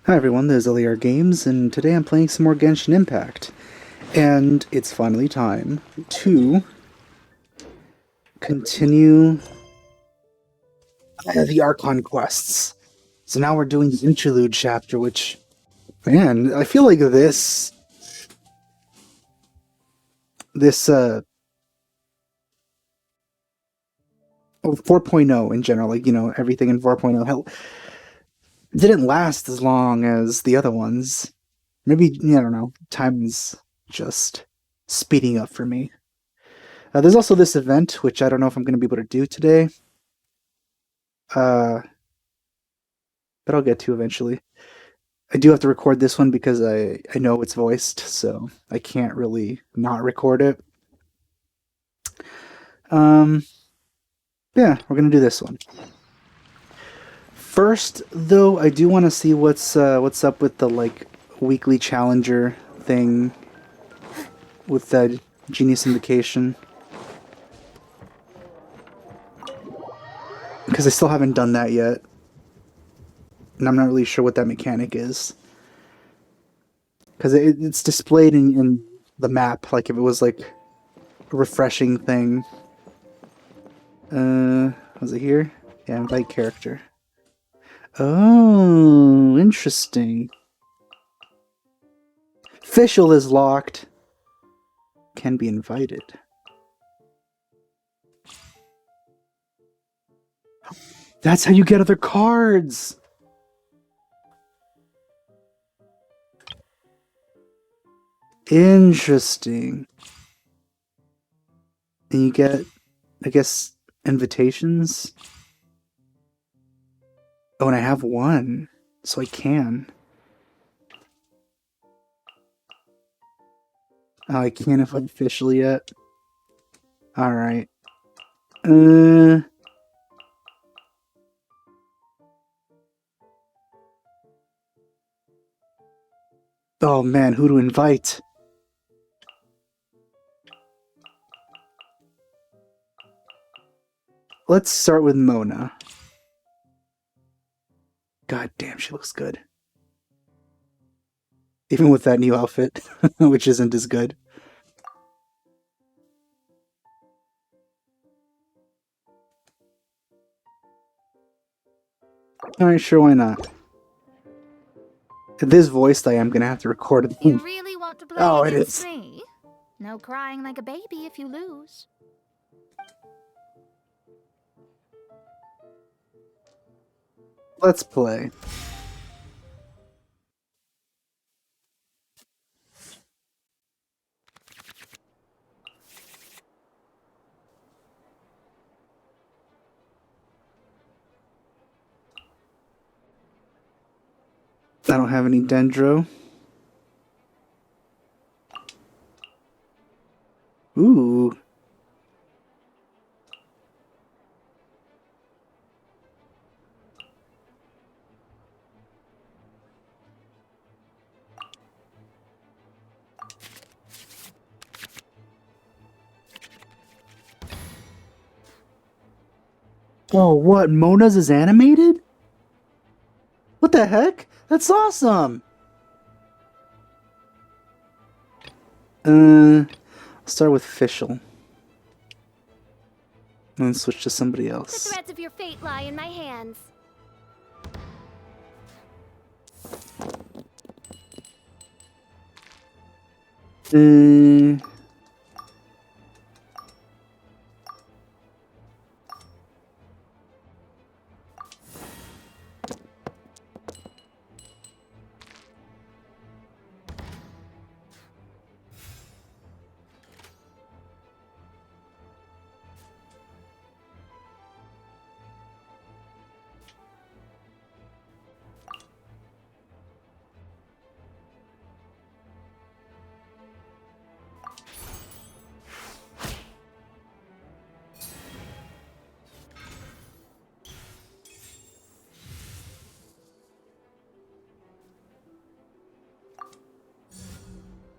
Hi everyone, this is LAR Games, and today I'm playing some more Genshin Impact. And it's finally time to continue the Archon quests. So now we're doing the Interlude chapter, which, man, I feel like this 4.0 in general, like, everything in 4.0, didn't last as long as the other ones. Maybe, I don't know, time's just speeding up for me. There's also this event, which I don't know if I'm going to be able to do today. Uh, but I'll get to eventually. I do have to record this one because I know it's voiced, so I can't really not record it. Um, yeah, we're gonna do this one. First, though, I do want to see what's up with the like weekly challenger thing with the Genius Invocation, because I still haven't done that yet, and I'm not really sure what that mechanic is. Because it's displayed in the map, like if it was like a refreshing thing. Was it here? Yeah, invite character. Oh, interesting. Official is locked. Can be invited. That's how you get other cards! Interesting. And you get, I guess, invitations? Oh, and I have one, so I can. Oh, I can't invite official yet. Alright. Uh... Oh man, who to invite? Let's start with Mona. God damn, she looks good. Even with that new outfit, which isn't as good. Alright, sure, why not? If this voiced, I am gonna have to record it. You really want to play Oh, it against is. me? No crying like a baby if you lose. Let's play. I don't have any Dendro. Ooh. Oh, what? Mona's is animated? What the heck? That's awesome! I'll start with official. And then switch to somebody The else. threads of your fate lie in my hands. Uh,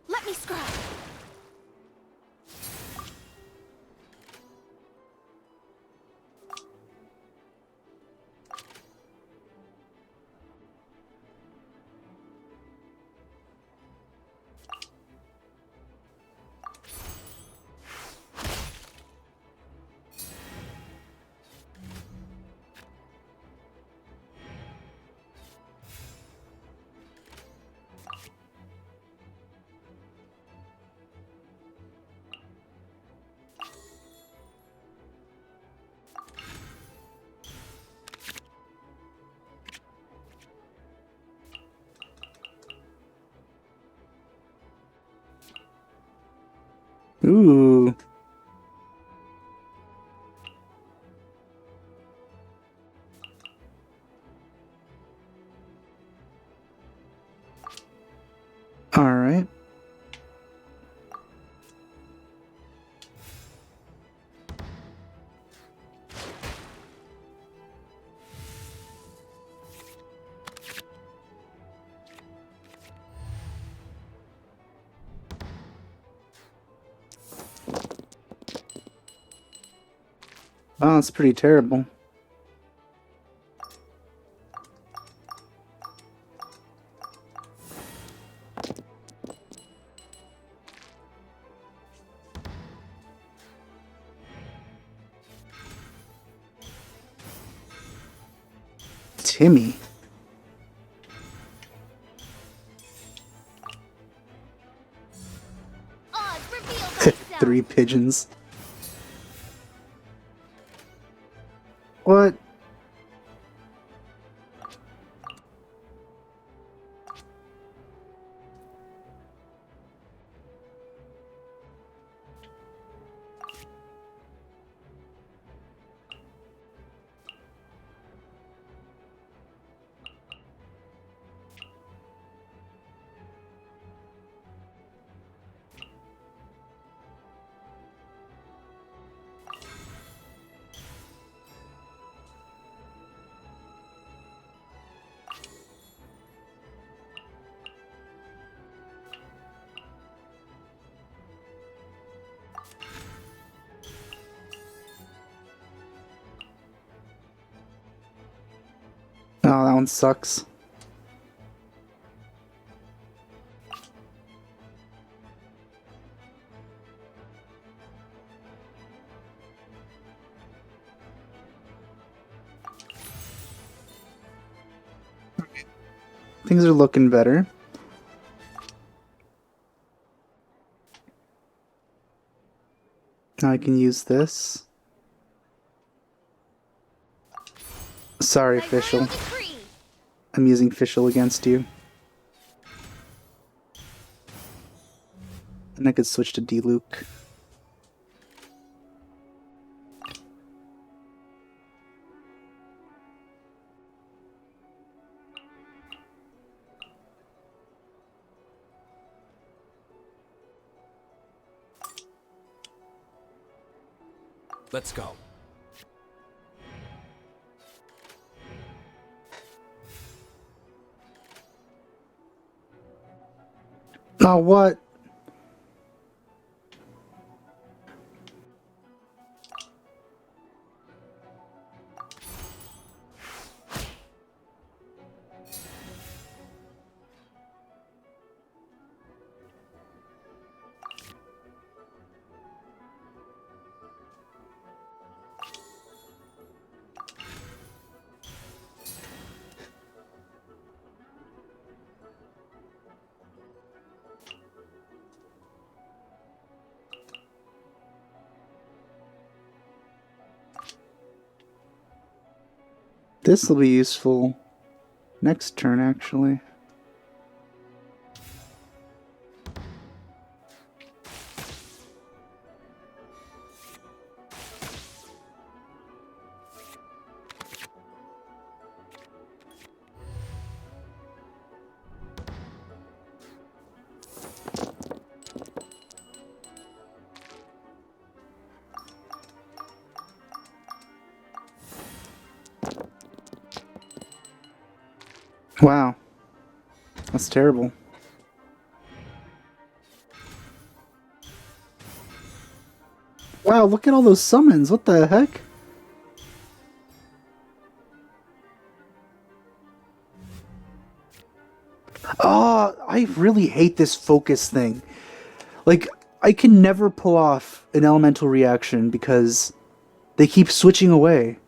Let me scry. Ooh. Alright. Wow, that's pretty terrible. Timmy. Oz, reveal thyself. 3 pigeons. What? Oh, that one sucks. Things are looking better. Now I can use this. Sorry, My final Fischl. decree. I'm using Fischl against you. And I could switch to D-Luke. Let's go. Oh, what? This will be useful next turn, actually. Wow. That's terrible. Wow, look at all those summons. What the heck? Oh, I really hate this focus thing. Like, I can never pull off an elemental reaction because they keep switching away.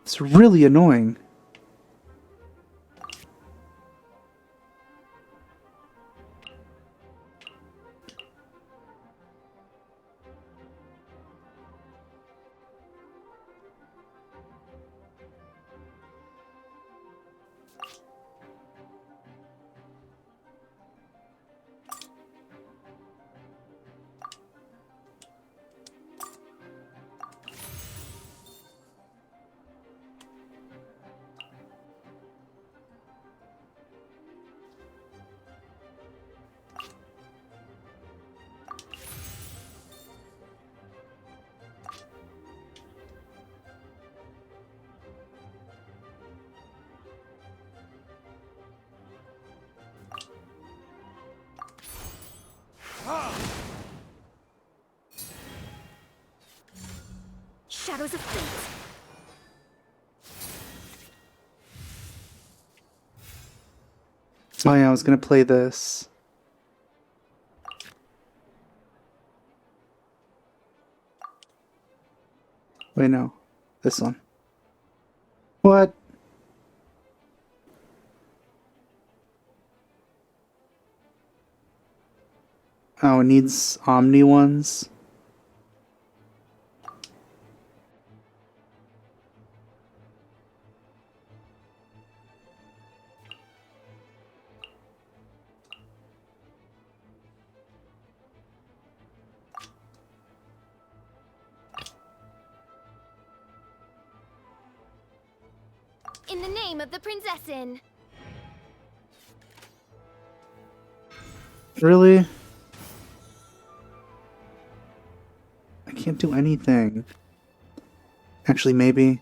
It's really annoying. shadows of fate. Oh yeah, I was gonna play this. Wait, no. This one. What? Oh, it needs Omni ones? In the name of the Prinzessin. Really? I can't do anything. Actually, maybe.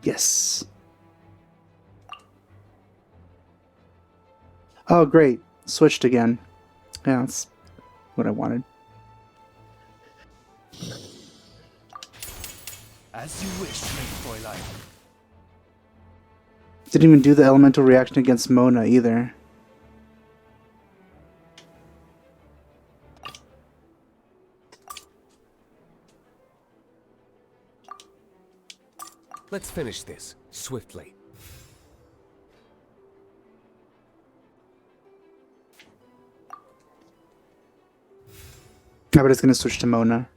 Yes. Oh, great. Switched again. Yeah, that's what I wanted. As you wish, my Fräulein. Didn't even do the elemental reaction against Mona either. Let's finish this swiftly. I bet it's gonna switch to Mona.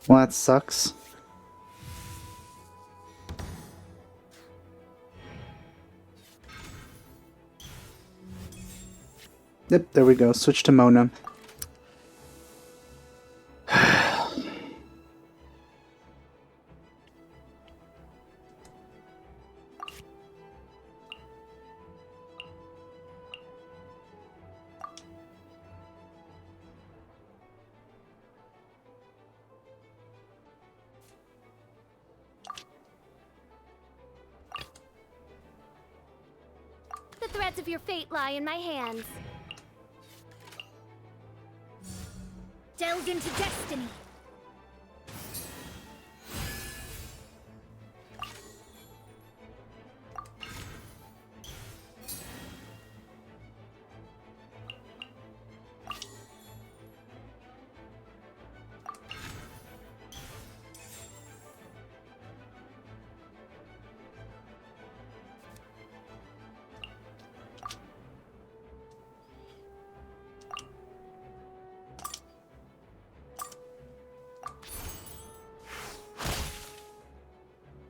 Well, that sucks. Yep, there we go. Switch to Mona. The threads of your fate lie in my hands. Delve into destiny.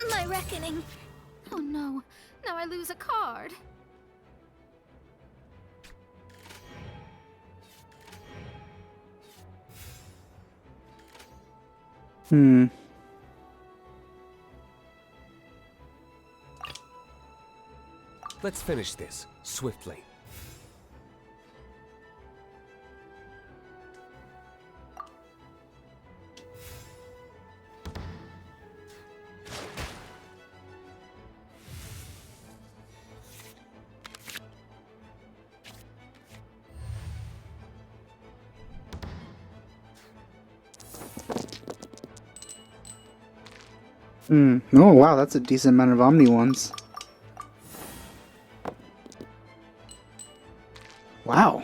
My reckoning. Oh no, now I lose a card. Hmm. Let's finish this swiftly. Hmm. Oh, wow, that's a decent amount of Omni ones. Wow.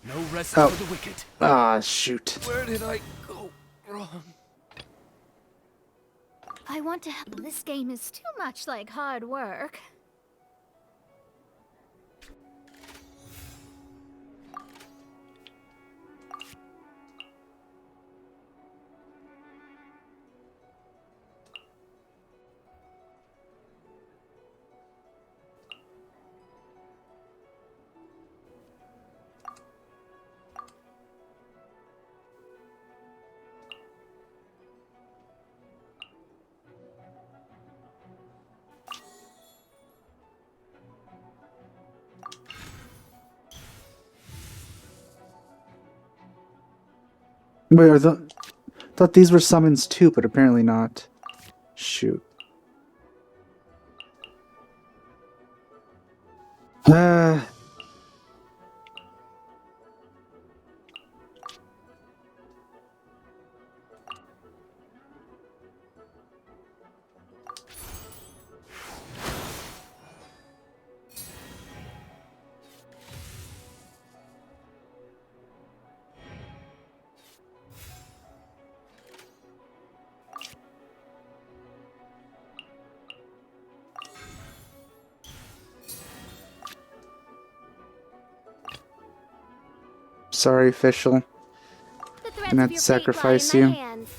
No rest Oh. for the wicked. Ah, shoot. Where did I go wrong? I want to help. This game is too much like hard work. Wait, thought these were summons too, but apparently not. Shoot. Uh, sorry, official. The threads Gonna of have to your fate sacrifice lie in you. my hands.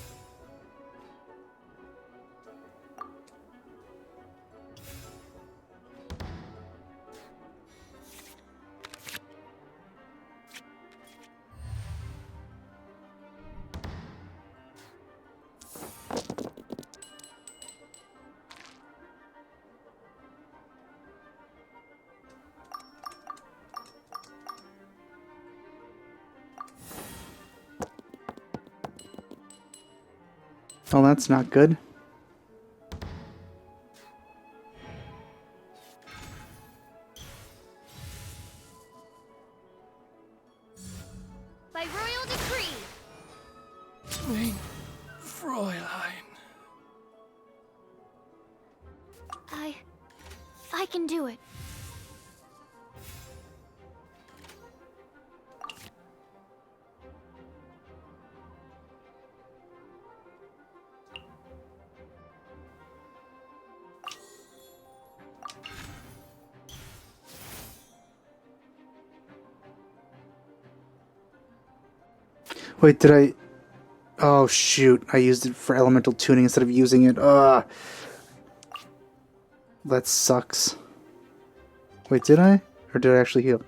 Oh, that's not good. By royal decree. Mein Fräulein. I can do it. Wait, did I... Oh, shoot. I used it for elemental tuning instead of using it. Ugh. That sucks. Wait, did I? Or did I actually heal?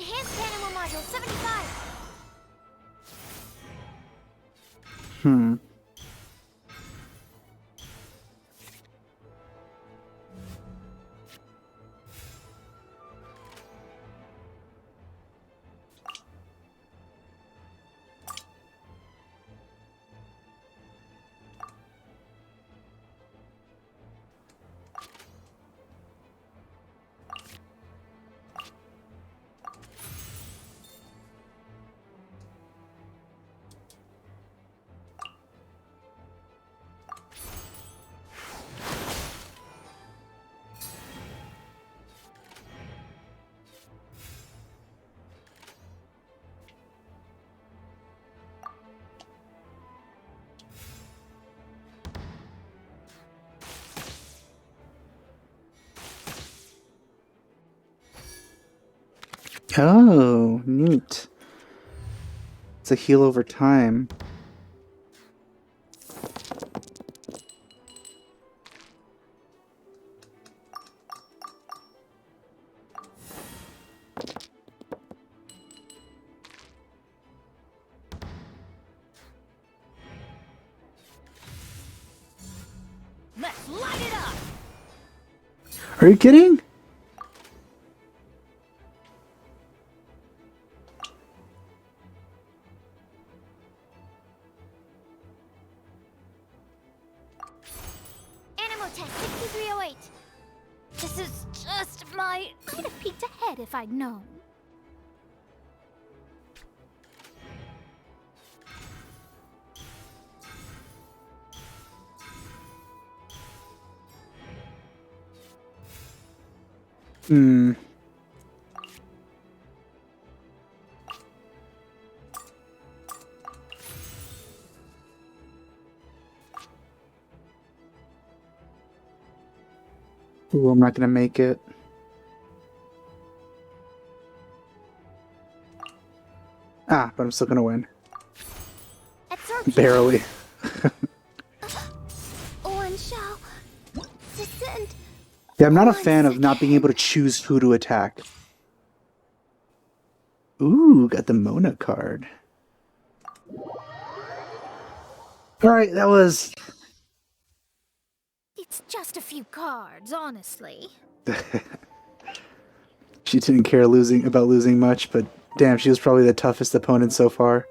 Enhanced animal module 75. Hmm. Oh, neat. It's a heal over time. Are you kidding? Animotech 6308. This is just my... I'd have peeked ahead if I'd known. Hmm. Ooh, I'm not gonna make it. Ah, but I'm still gonna win. Absorption. Barely. One shall descend. Yeah, I'm not a fan of not being able to choose who to attack. Ooh, got the Mona card. Alright, that was... It's just a few cards, honestly. She didn't care about losing much, but damn, she was probably the toughest opponent so far.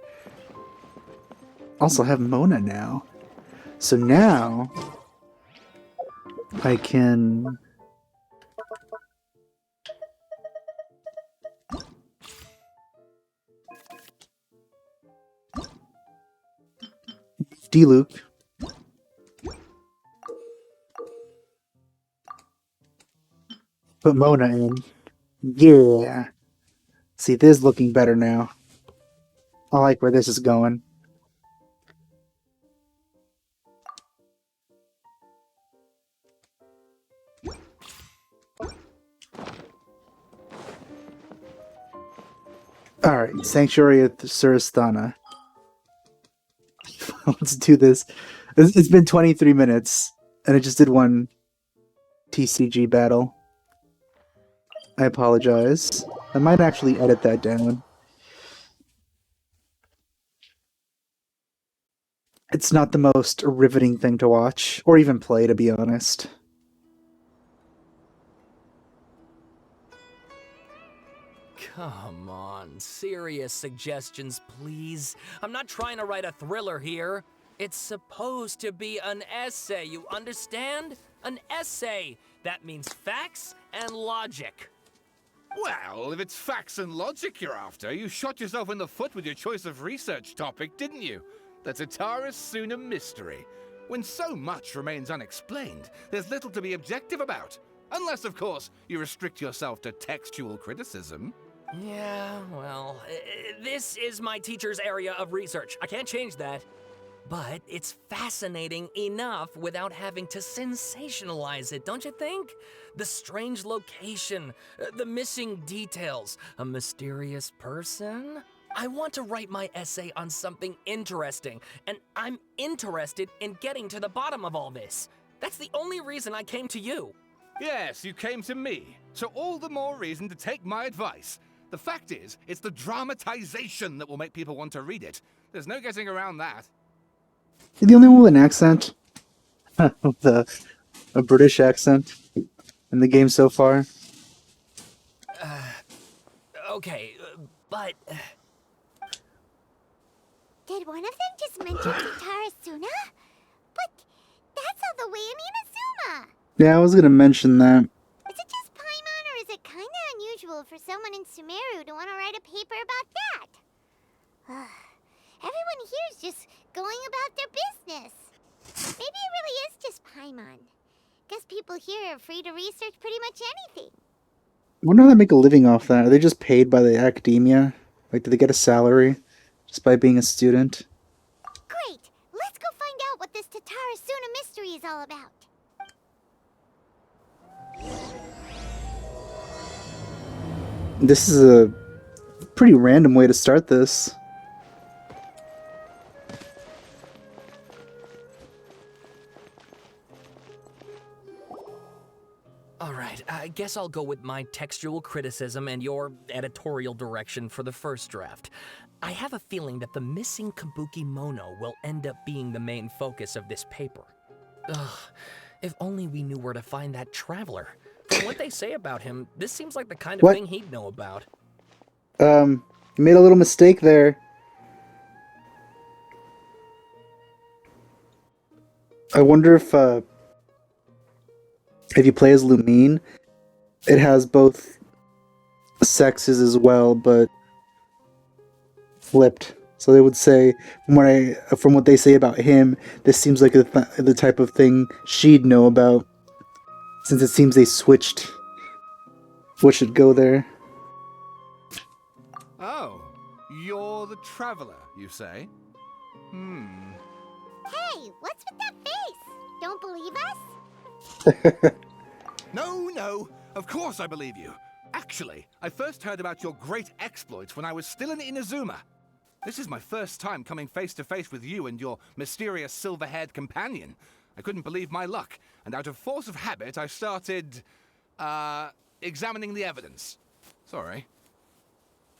Also have Mona now. So now I can D-loop. Put Mona in. Yeah. See, this is looking better now. I like where this is going. Alright, Sanctuary of Surasthana. Let's do this. It's been 23 minutes, and I just did one TCG battle. I apologize. I might actually edit that down. It's not the most riveting thing to watch, or even play, to be honest. Come on, serious suggestions, please. I'm not trying to write a thriller here. It's supposed to be an essay, you understand? An essay. That means facts and logic. Well, if it's facts and logic you're after, you shot yourself in the foot with your choice of research topic, didn't you? The Tataris Suna mystery. When so much remains unexplained, there's little to be objective about. Unless, of course, you restrict yourself to textual criticism. Yeah, well, this is my teacher's area of research. I can't change that. But it's fascinating enough without having to sensationalize it, don't you think? The strange location, the missing details, a mysterious person. I want to write my essay on something interesting, and I'm interested in getting to the bottom of all this. That's the only reason I came to you. Yes, you came to me, so all the more reason to take my advice. The fact is, it's the dramatization that will make people want to read it. There's no getting around that. You're the only one with an accent. With a British accent in the game so far. Okay, but... Did one of them just mention Tataris Suna? But that's all the way in Inazuma. Yeah, I was gonna mention that. Is it just Paimon, or is it kinda unusual for someone in Sumeru to want to write a paper about that? Everyone here is just going about their business. Maybe it really is just Paimon. Guess people here are free to research pretty much anything. I wonder how they make a living off that. Are they just paid by the academia? Like, do they get a salary just by being a student? Great! Let's go find out what this Tataris Suna mystery is all about. This is a pretty random way to start this. Alright, I guess I'll go with my textual criticism and your editorial direction for the first draft. I have a feeling that the missing Kabuki Mono will end up being the main focus of this paper. Ugh, if only we knew where to find that traveler. From what they say about him, this seems like the kind of What? thing he'd know about. You made a little mistake there. I wonder if you play as Lumine, it has both sexes as well, but flipped. So they would say, from what they say about him, this seems like the type of thing she'd know about, since it seems they switched what should go there. Oh, you're the traveler, you say? Hey, what's with that face? Don't believe us? No, of course I believe you. Actually, I first heard about your great exploits when I was still in Inazuma. This is my first time coming face to face with you and your mysterious silver-haired companion. I couldn't believe my luck, and out of force of habit, I started, examining the evidence. Sorry.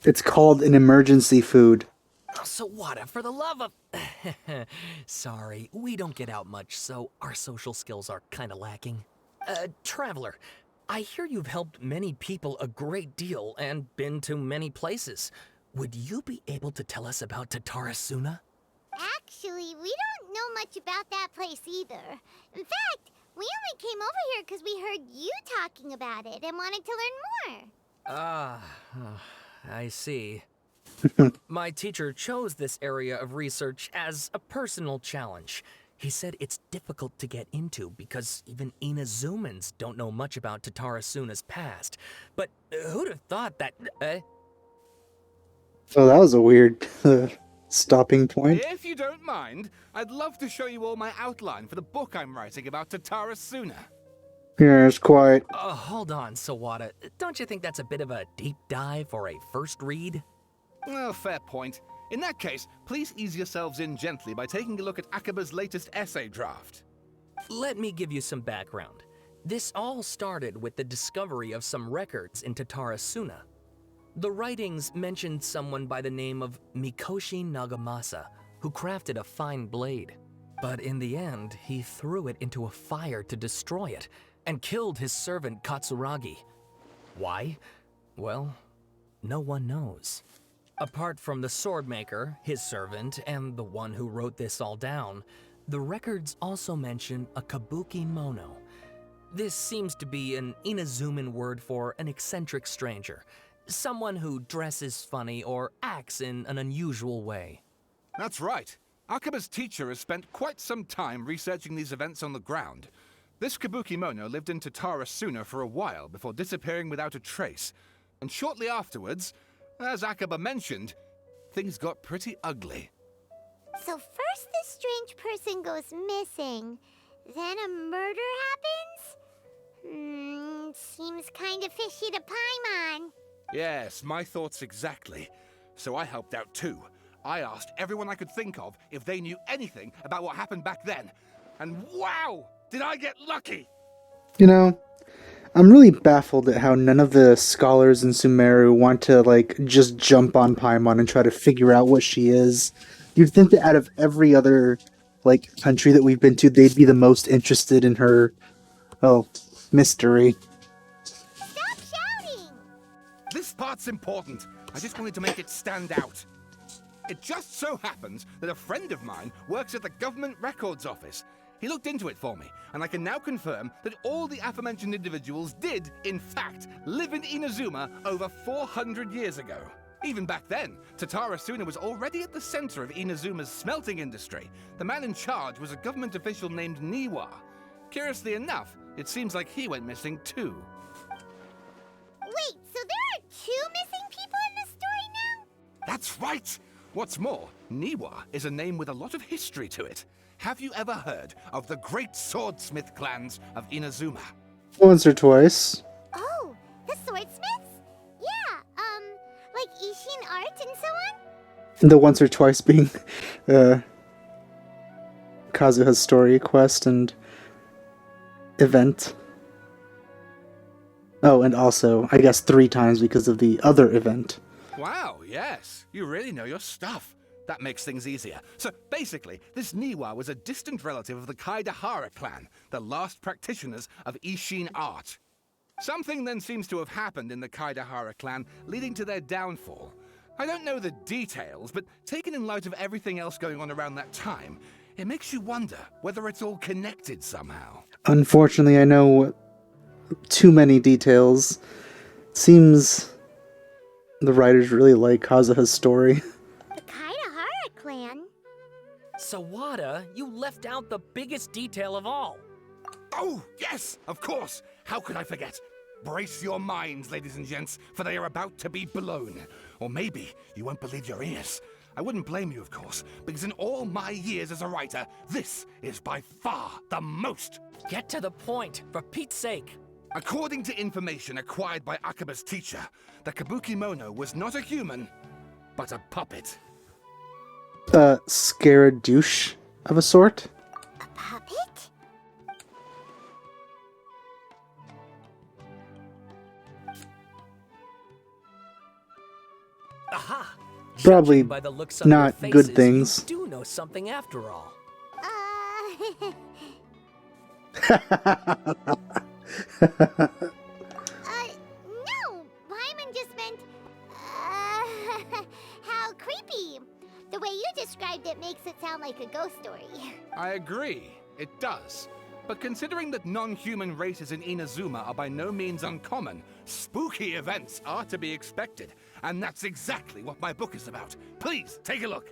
It's called an emergency food. Oh, Sawada, for the love of... Sorry, we don't get out much, so our social skills are kinda lacking. Traveler, I hear you've helped many people a great deal and been to many places. Would you be able to tell us about Tatarasuna? Actually, we don't know much about that place either. In fact, we only came over here because we heard you talking about it and wanted to learn more. Ah, I see. My teacher chose this area of research as a personal challenge. He said it's difficult to get into because even Inazumans don't know much about Tatarasuna's past. But who'd have thought that... Oh, that was a weird stopping point. If you don't mind, I'd love to show you all my outline for the book I'm writing about Tatarasuna. Yes, quite. Hold on, Sawada. Don't you think that's a bit of a deep dive for a first read? Well, fair point. In that case, please ease yourselves in gently by taking a look at Akaba's latest essay draft. Let me give you some background. This all started with the discovery of some records in Tatarasuna. The writings mentioned someone by the name of Mikoshi Nagamasa, who crafted a fine blade. But in the end, he threw it into a fire to destroy it, and killed his servant Katsuragi. Why? Well, no one knows. Apart from the swordmaker, his servant, and the one who wrote this all down, the records also mention a kabuki mono. This seems to be an Inazuman word for an eccentric stranger, someone who dresses funny or acts in an unusual way. That's right. Akaba's teacher has spent quite some time researching these events on the ground. This Kabukimono lived in Tatarasuna for a while before disappearing without a trace. And shortly afterwards, as Akaba mentioned, things got pretty ugly. So first this strange person goes missing, then a murder happens? Seems kinda fishy to Paimon. Yes, my thoughts exactly. So I helped out too. I asked everyone I could think of if they knew anything about what happened back then. And wow, did I get lucky! You know, I'm really baffled at how none of the scholars in Sumeru want to, just jump on Paimon and try to figure out what she is. You'd think that out of every other, country that we've been to, they'd be the most interested in her, mystery. Stop shouting! This part's important. I just wanted to make it stand out. It just so happens that a friend of mine works at the government records office. He looked into it for me, and I can now confirm that all the aforementioned individuals did, in fact, live in Inazuma over 400 years ago. Even back then, Tatarasuna was already at the center of Inazuma's smelting industry. The man in charge was a government official named Niwa. Curiously enough, it seems like he went missing too. Wait, so there are 2 missing people in the story now? That's right! What's more, Niwa is a name with a lot of history to it. Have you ever heard of the great swordsmith clans of Inazuma? Once or twice. Oh, the swordsmiths? Yeah, like Ishin art and so on? The once or twice being Kazuha's story quest and event. Oh, and also, I guess 3 times because of the other event. Wow, yes. You really know your stuff. That makes things easier. So basically, this Niwa was a distant relative of the Kaidahara clan, the last practitioners of Ishin art. Something then seems to have happened in the Kaidahara clan, leading to their downfall. I don't know the details, but taken in light of everything else going on around that time, it makes you wonder whether it's all connected somehow. Unfortunately, I know too many details. Seems the writers really like Kazuha's story. The Kaidahara clan? Sawada, you left out the biggest detail of all. Oh, yes, of course. How could I forget? Brace your minds, ladies and gents, for they are about to be blown. Or maybe you won't believe your ears. I wouldn't blame you, of course, because in all my years as a writer, this is by far the most. Get to the point, for Pete's sake. According to information acquired by Akaba's teacher, the Kabukimono was not a human, but a puppet. Scaradouche of a sort? A puppet? Aha! Probably Judging by the looks on not your good faces, things. You do know something after all. No! Paimon just meant, how creepy. The way you described it makes it sound like a ghost story. I agree, it does. But considering that non-human races in Inazuma are by no means uncommon, spooky events are to be expected. And that's exactly what my book is about. Please, take a look.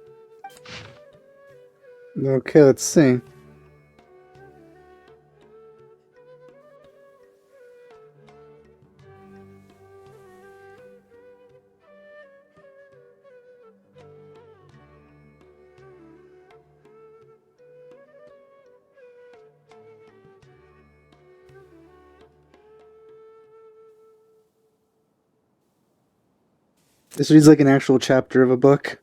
Okay, let's see. This reads like an actual chapter of a book.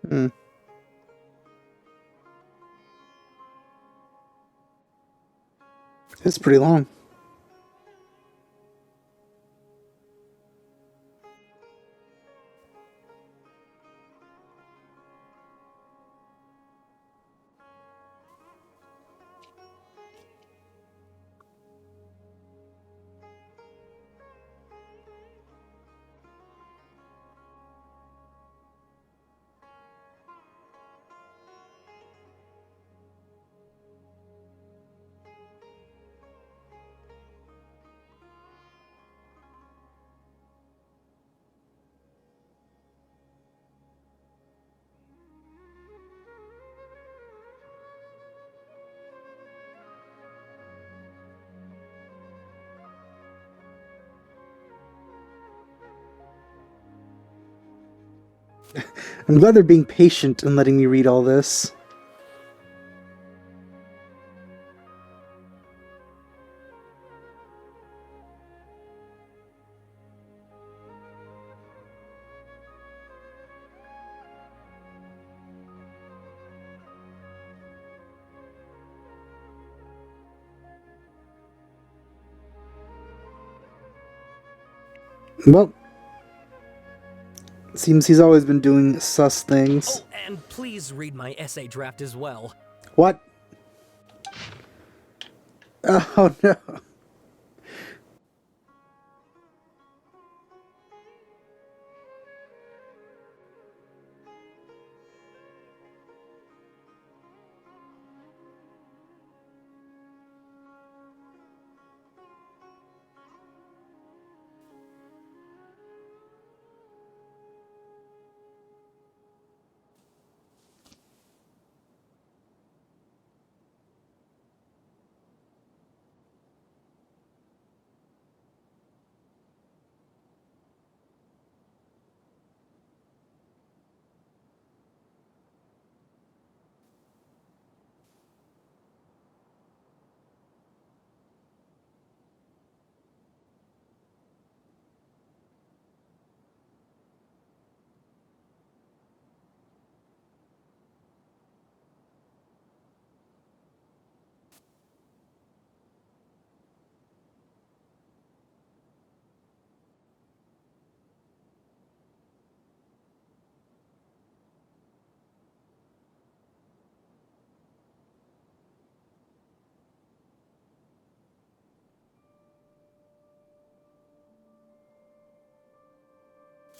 Hmm. It's pretty long. I'm glad they're being patient and letting me read all this. Well, seems he's always been doing sus things. Oh, and please read my essay draft as well. What? Oh no.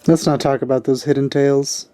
Let's not talk about those hidden tales.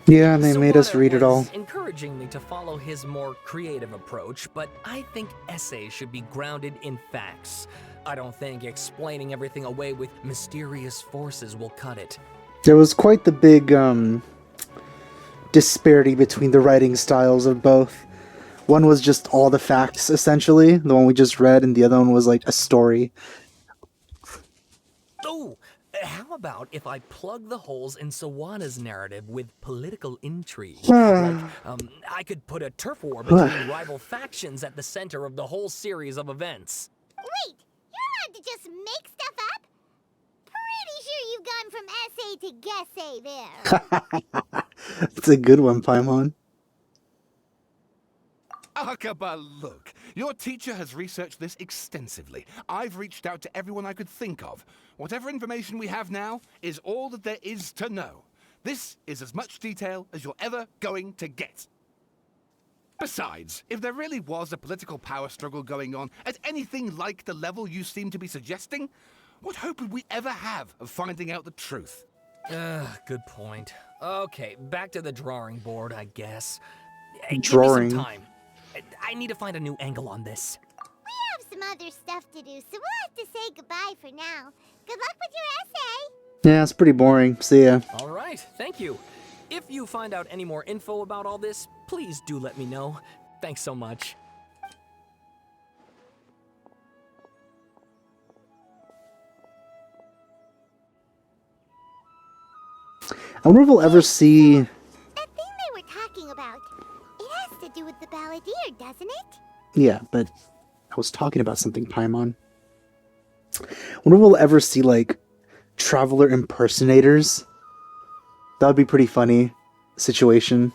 Yeah, and they made us Sawada read it all. was encouraging me to follow his more creative approach, but I think essays should be grounded in facts. I don't think explaining everything away with mysterious forces will cut it. There was quite the big disparity between the writing styles of both. One was just all the facts, essentially, the one we just read, and the other one was like a story. Oh, how about if I plug the holes in Sawada's narrative with political intrigue? I could put a turf war between rival factions at the center of the whole series of events. Wait, you're allowed to just make stuff up? Pretty sure you've gone from essay to guessay there. It's a good one, Paimon. Akaba, look. Your teacher has researched this extensively. I've reached out to everyone I could think of. Whatever information we have now is all that there is to know. This is as much detail as you're ever going to get. Besides, if there really was a political power struggle going on at anything like the level you seem to be suggesting, what hope would we ever have of finding out the truth? Good point. Okay, back to the drawing board, I guess. Give Drawing. me some time. I need to find a new angle on this. We have some other stuff to do, so we'll have to say goodbye for now. Good luck with your essay. Yeah, it's pretty boring. See ya. All right, thank you. If you find out any more info about all this, please do let me know. Thanks so much. I wonder if we'll ever see... That thing they were talking about, it has to do with the balladeer, doesn't it? Yeah, but I was talking about something, Paimon. I wonder if we'll ever see, like, traveler impersonators. That would be pretty funny situation.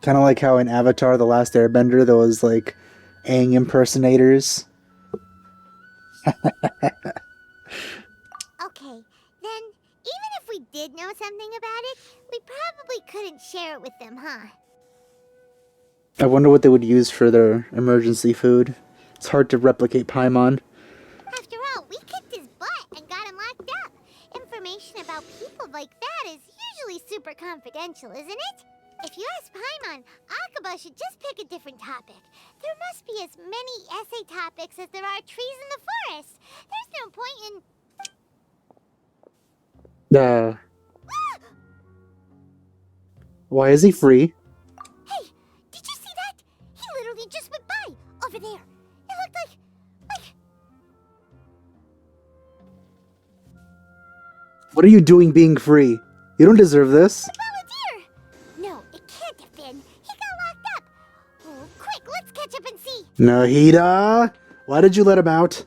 Kind of like how in Avatar: The Last Airbender there was, like, Aang impersonators. Okay, then, even if we did know something about it, we probably couldn't share it with them, huh? I wonder what they would use for their emergency food. It's hard to replicate Paimon. After all, we kicked his butt and got him locked up. Information about people like that is usually super confidential, isn't it? If you ask Paimon, Akaba should just pick a different topic. There must be as many essay topics as there are trees in the forest. There's no point in... Why is he free? Hey, did you see that? He literally just went by, over there. It looked like... What are you doing being free? You don't deserve this. Balladeer! No, it can't have been. He got locked up. Oh, quick, let's catch up and see. Nahida! Why did you let him out?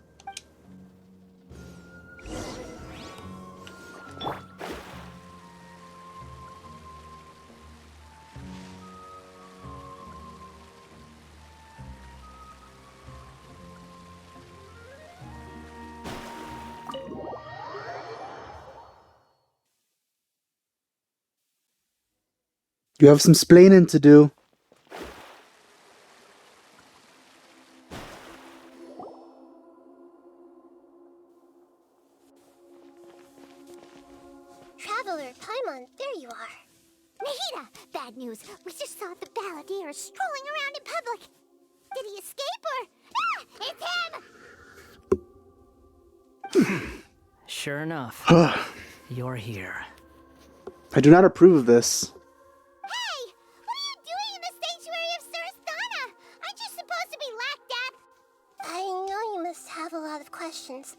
You have some splaining to do. Traveler, Paimon, there you are. Nahida! Bad news. We just saw the balladeer strolling around in public. Did he escape or... Ah! It's him! Sure enough, I you're here. do not approve of this. Hey! What are you doing in the sanctuary of Surasthana? Aren't you supposed to be locked up? I know you must have a lot of questions.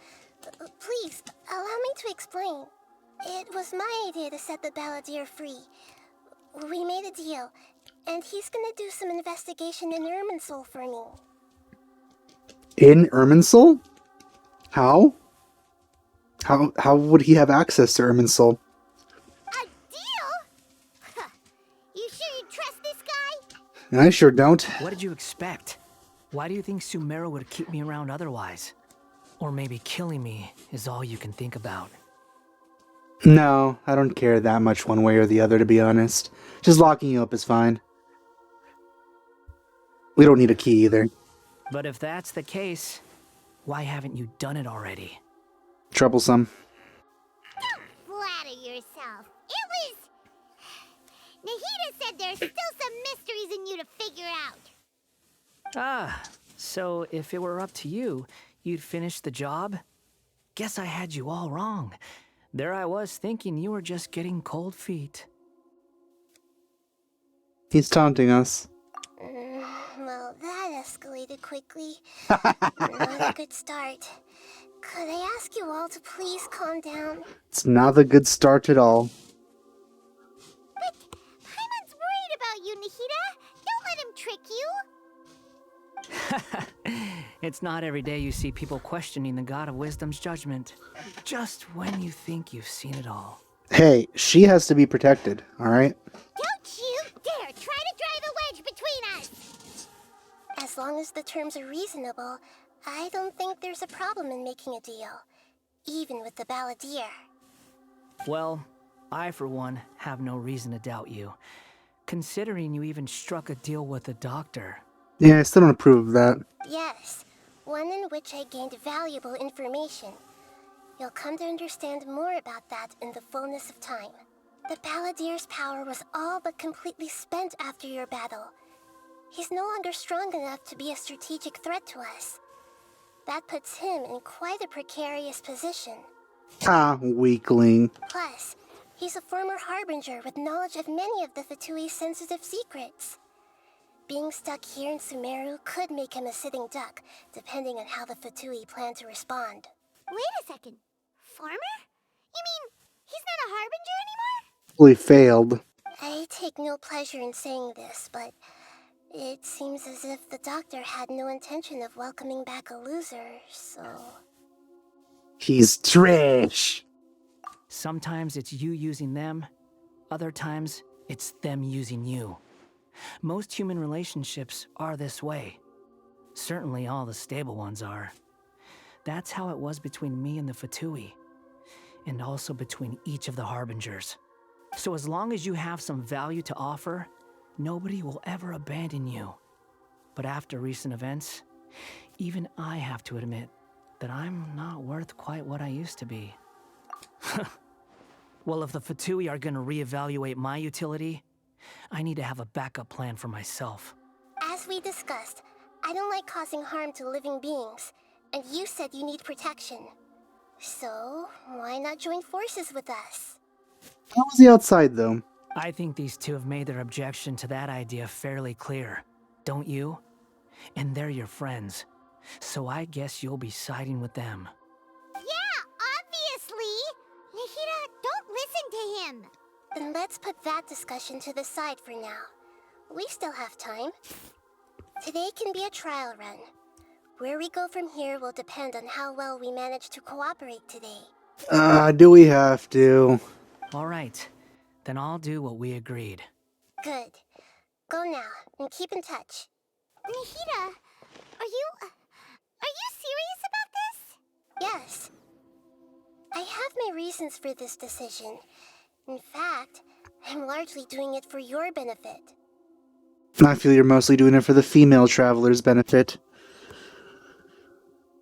Please, allow me to explain. It was my idea to set the balladeer free. We made a deal, and he's gonna do some investigation in Irminsul for me. In Irminsul? How? How would he have access to Irminsul? A deal? Huh. You sure you trust this guy? I sure don't. What did you expect? Why do you think Sumeru would keep me around otherwise? Or maybe killing me is all you can think about. No, I don't care that much one way or the other, to be honest. Just locking you up is fine. We don't need a key either. But if that's the case, why haven't you done it already? Troublesome. Flatter yourself. It was... Nahida said there's still some mysteries in you to figure out. Ah, so if it were up to you, you'd finish the job? Guess I had you all wrong. There I was thinking you were just getting cold feet. He's taunting us. Well, that escalated quickly. Not a good start. Could I ask you all to please calm down? It's not a good start at all. But Paimon's worried about you, Nahida. Don't let him trick you. It's not every day you see people questioning the God of Wisdom's judgment. Just when you think you've seen it all. Hey, she has to be protected, alright? Don't you dare try to drive a wedge between us! As long as the terms are reasonable, I don't think there's a problem in making a deal. Even with the balladeer. Well, I for one have no reason to doubt you. Considering you even struck a deal with the doctor. Yeah, I still don't approve of that. Yes, one in which I gained valuable information. You'll come to understand more about that in the fullness of time. The balladeer's power was all but completely spent after your battle. He's no longer strong enough to be a strategic threat to us. That puts him in quite a precarious position. Ah, weakling. Plus, he's a former harbinger with knowledge of many of the Fatui's sensitive secrets. Being stuck here in Sumeru could make him a sitting duck, depending on how the Fatui plan to respond. Wait a second. Farmer? You mean he's not a harbinger anymore? Fully failed. I take no pleasure in saying this, but it seems as if the doctor had no intention of welcoming back a loser, so... He's trash. Sometimes it's you using them, other times it's them using you. Most human relationships are this way. Certainly all the stable ones are. That's how it was between me and the Fatui, and also between each of the harbingers. So as long as you have some value to offer, nobody will ever abandon you. But after recent events, even I have to admit that I'm not worth quite what I used to be. Well, if the Fatui are gonna reevaluate my utility, I need to have a backup plan for myself. As we discussed, I don't like causing harm to living beings, and you said you need protection. So, why not join forces with us? How was he outside, though? I think these two have made their objection to that idea fairly clear, don't you? And they're your friends, so I guess you'll be siding with them. Yeah, obviously! Nahida, don't listen to him! Then let's put that discussion to the side for now. We still have time. Today can be a trial run. Where we go from here will depend on how well we manage to cooperate today. Do we have to? All right, then I'll do what we agreed. Good. Go now, and keep in touch. Nahida, are you serious about this? Yes. I have my reasons for this decision. In fact, I'm largely doing it for your benefit. I feel you're mostly doing it for the female traveler's benefit.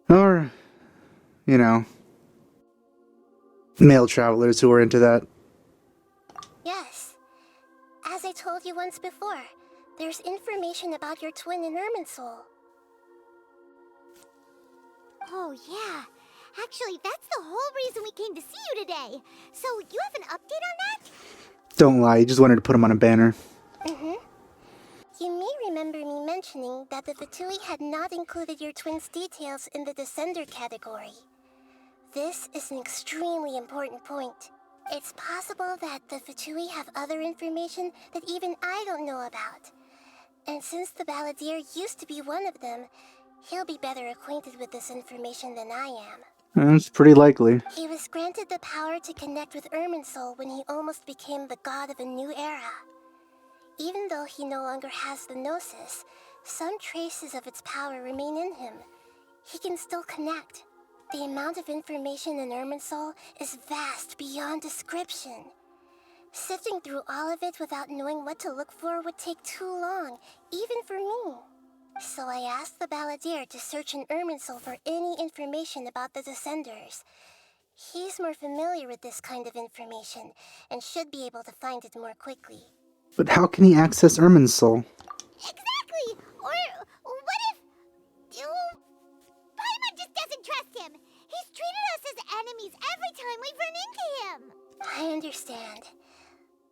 Or, you know, male travelers who are into that. Yes. As I told you once before, there's information about your twin in Irminsul. Oh, yeah. Actually, that's the whole reason we came to see you today. So, you have an update on that? Don't lie, you just wanted to put him on a banner. Mm-hmm. You may remember me mentioning that the Fatui had not included your twin's details in the Descender category. This is an extremely important point. It's possible that the Fatui have other information that even I don't know about. And since the Balladeer used to be one of them, he'll be better acquainted with this information than I am. It's pretty likely. He was granted the power to connect with Irminsul when he almost became the god of a new era. Even though he no longer has the Gnosis, some traces of its power remain in him. He can still connect. The amount of information in Irminsul is vast beyond description. Sifting through all of it without knowing what to look for would take too long, even for me. So I asked the Balladeer to search in Irminsul for any information about the Descenders. He's more familiar with this kind of information, and should be able to find it more quickly. But how can he access Irminsul? Exactly! Or what if... Paimon just doesn't trust him! He's treated us as enemies every time we've run into him! I understand.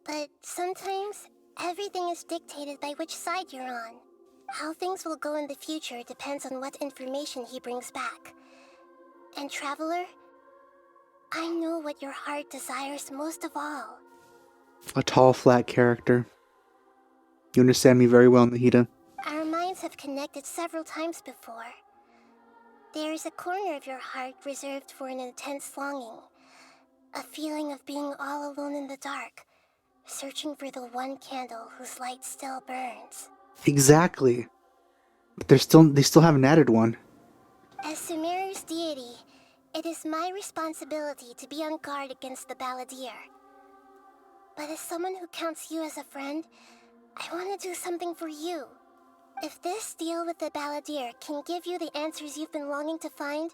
But sometimes, everything is dictated by which side you're on. How things will go in the future depends on what information he brings back. And Traveler, I know what your heart desires most of all. A tall, flat character. You understand me very well, Nahida. Our minds have connected several times before. There is a corner of your heart reserved for an intense longing. A feeling of being all alone in the dark, searching for the one candle whose light still burns. Exactly. But they still haven't added one. As Sumeru's deity, it is my responsibility to be on guard against the Balladeer. But as someone who counts you as a friend, I want to do something for you. If this deal with the Balladeer can give you the answers you've been longing to find,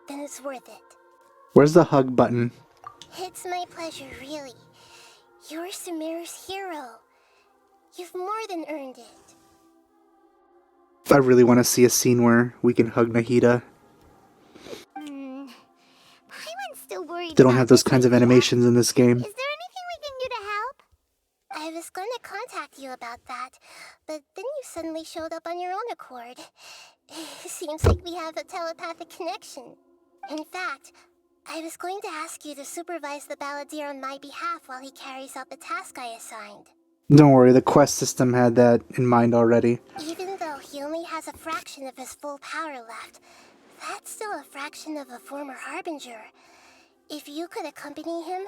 then it's worth it. Where's the hug button? It's my pleasure, really. You're Sumeru's hero. You've more than earned it. I really want to see a scene where we can hug Nahida. Paimon's still worried They don't about have those this kinds of idea. animations in this game. Is there anything we can do to help? I was going to contact you about that, but then you suddenly showed up on your own accord. Seems like we have a telepathic connection. In fact, I was going to ask you to supervise the Balladeer on my behalf while he carries out the task I assigned. Don't worry, the quest system had that in mind already. Even though he only has a fraction of his full power left, that's still a fraction of a former Harbinger. If you could accompany him,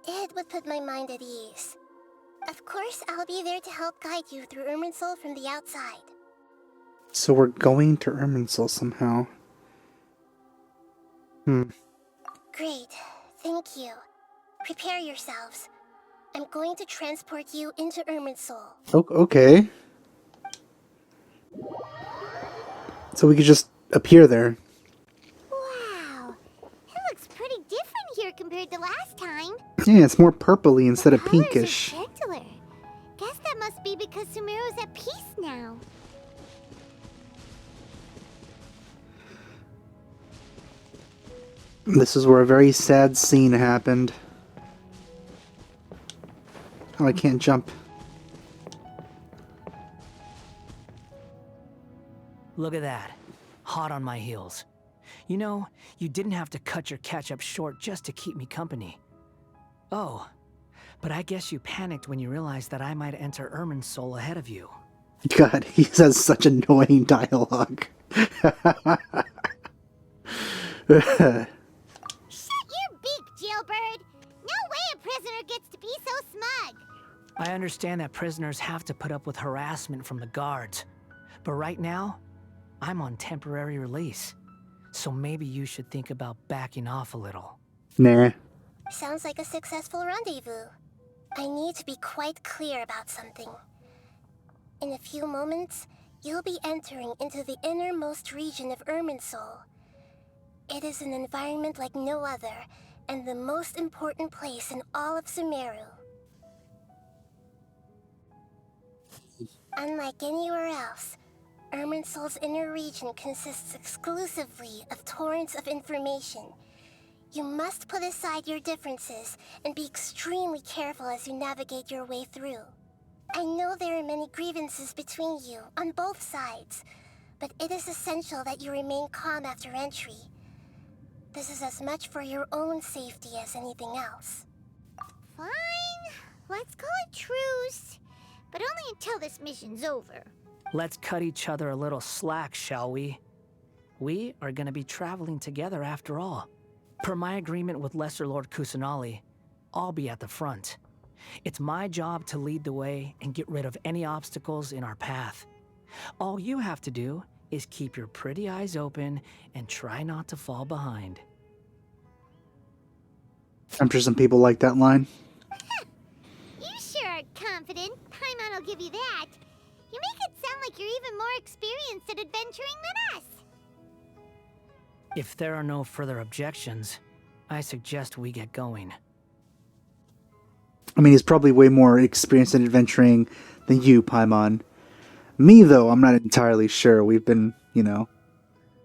it would put my mind at ease. Of course, I'll be there to help guide you through Irminsul from the outside. So we're going to Irminsul somehow. Great, thank you. Prepare yourselves. I'm going to transport you into Irminsul. Okay. So we could just appear there. Wow. It looks pretty different here compared to last time. Yeah, it's more purpley instead of The colors are pinkish. gentler. Guess that must be because Sumeru's at peace now. This is where a very sad scene happened. Oh, I can't jump. Look at that. Hot on my heels. You know, you didn't have to cut your catch-up short just to keep me company. Oh, but I guess you panicked when you realized that I might enter Irminsul ahead of you. God, he has such annoying dialogue. Shut your beak, jailbird! No way a prisoner gets to be so smug! I understand that prisoners have to put up with harassment from the guards. But right now, I'm on temporary release. So maybe you should think about backing off a little. Nah. Sounds like a successful rendezvous. I need to be quite clear about something. In a few moments, you'll be entering into the innermost region of Irminsul. It is an environment like no other, and the most important place in all of Sumeru. Unlike anywhere else, Irminsol's inner region consists exclusively of torrents of information. You must put aside your differences and be extremely careful as you navigate your way through. I know there are many grievances between you, on both sides, but it is essential that you remain calm after entry. This is as much for your own safety as anything else. Fine. Let's call it truce. But only until this mission's over. Let's cut each other a little slack, shall we? We are gonna be traveling together after all. Per my agreement with Lesser Lord Kusanali, I'll be at the front. It's my job to lead the way and get rid of any obstacles in our path. All you have to do is keep your pretty eyes open and try not to fall behind. I'm sure some people like that line. You sure are confident. Paimon will give you that. You make it sound like you're even more experienced at adventuring than us. If there are no further objections, I suggest we get going. I mean, he's probably way more experienced in adventuring than you, Paimon. Me, though, I'm not entirely sure. We've been,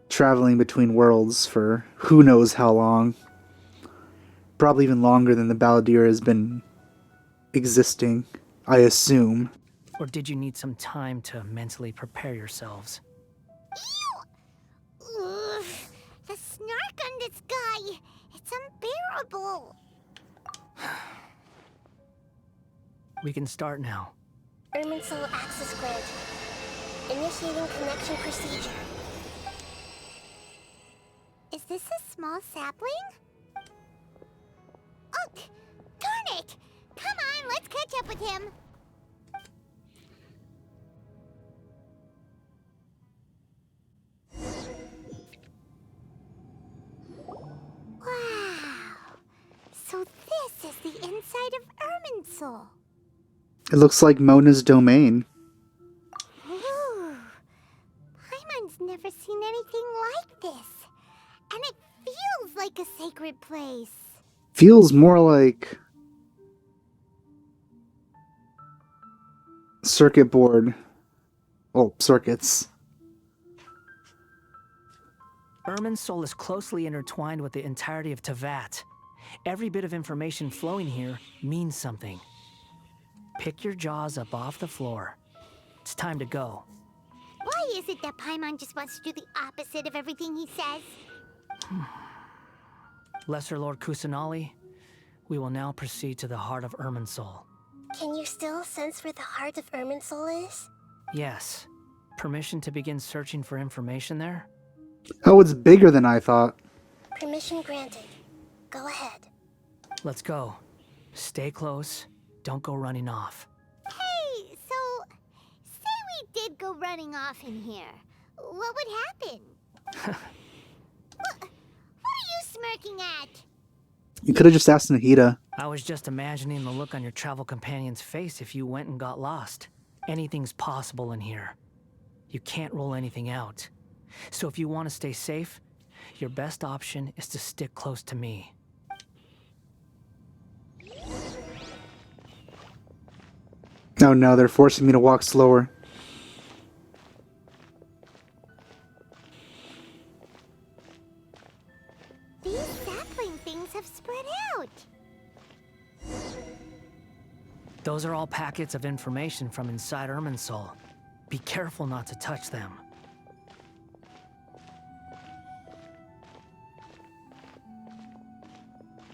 traveling between worlds for who knows how long. Probably even longer than the Balladeer has been existing, I assume. Or did you need some time to mentally prepare yourselves? Ew! Ugh, the snark on this guy. It's unbearable. We can start now. Irminsol access granted. Initiating connection procedure. Is this a small sapling? Oh, darn it! Come on, let's catch up with him. Wow. So this is the inside of Irminsul. It looks like Mona's domain. Ooh. Paimon's never seen anything like this. And it feels like a sacred place. Feels more like circuit board. Well, circuits. Irminsul is closely intertwined with the entirety of Tevat. Every bit of information flowing here means something. Pick your jaws up off the floor. It's time to go. Why is it that Paimon just wants to do the opposite of everything he says? Lesser Lord Kusanali, we will now proceed to the heart of Irminsul. Can you still sense where the heart of Irminsul is? Yes. Permission to begin searching for information there? Oh, it's bigger than I thought. Permission granted. Go ahead. Let's go. Stay close. Don't go running off. Hey, so say we did go running off in here. What would happen? What are you smirking at? You could have just asked Nahida. I was just imagining the look on your travel companion's face if you went and got lost. Anything's possible in here. You can't rule anything out. So if you want to stay safe, your best option is to stick close to me. Oh no, they're forcing me to walk slower. These sapling things have spread out. Those are all packets of information from inside Irminsul. Be careful not to touch them.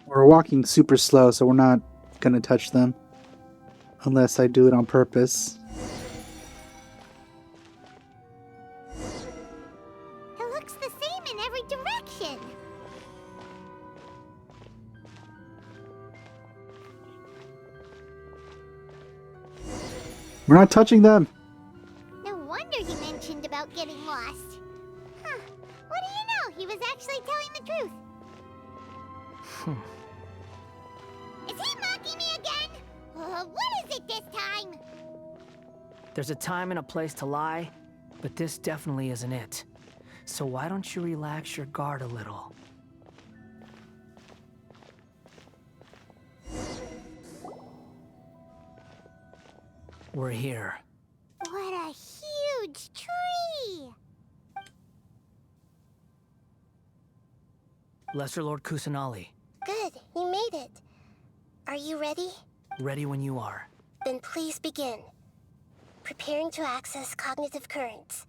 We're walking super slow, so we're not gonna touch them. Unless I do it on purpose. It looks the same in every direction. We're not touching them! No wonder he mentioned about getting lost. Huh. What do you know? He was actually telling the truth. Is he mocking me again? What is it this time? There's a time and a place to lie, but this definitely isn't it. So why don't you relax your guard a little? We're here. What Lesser Lord Kusanali. Good, you made it. Are you ready? Ready when you are. Then please begin. Preparing to access cognitive currents.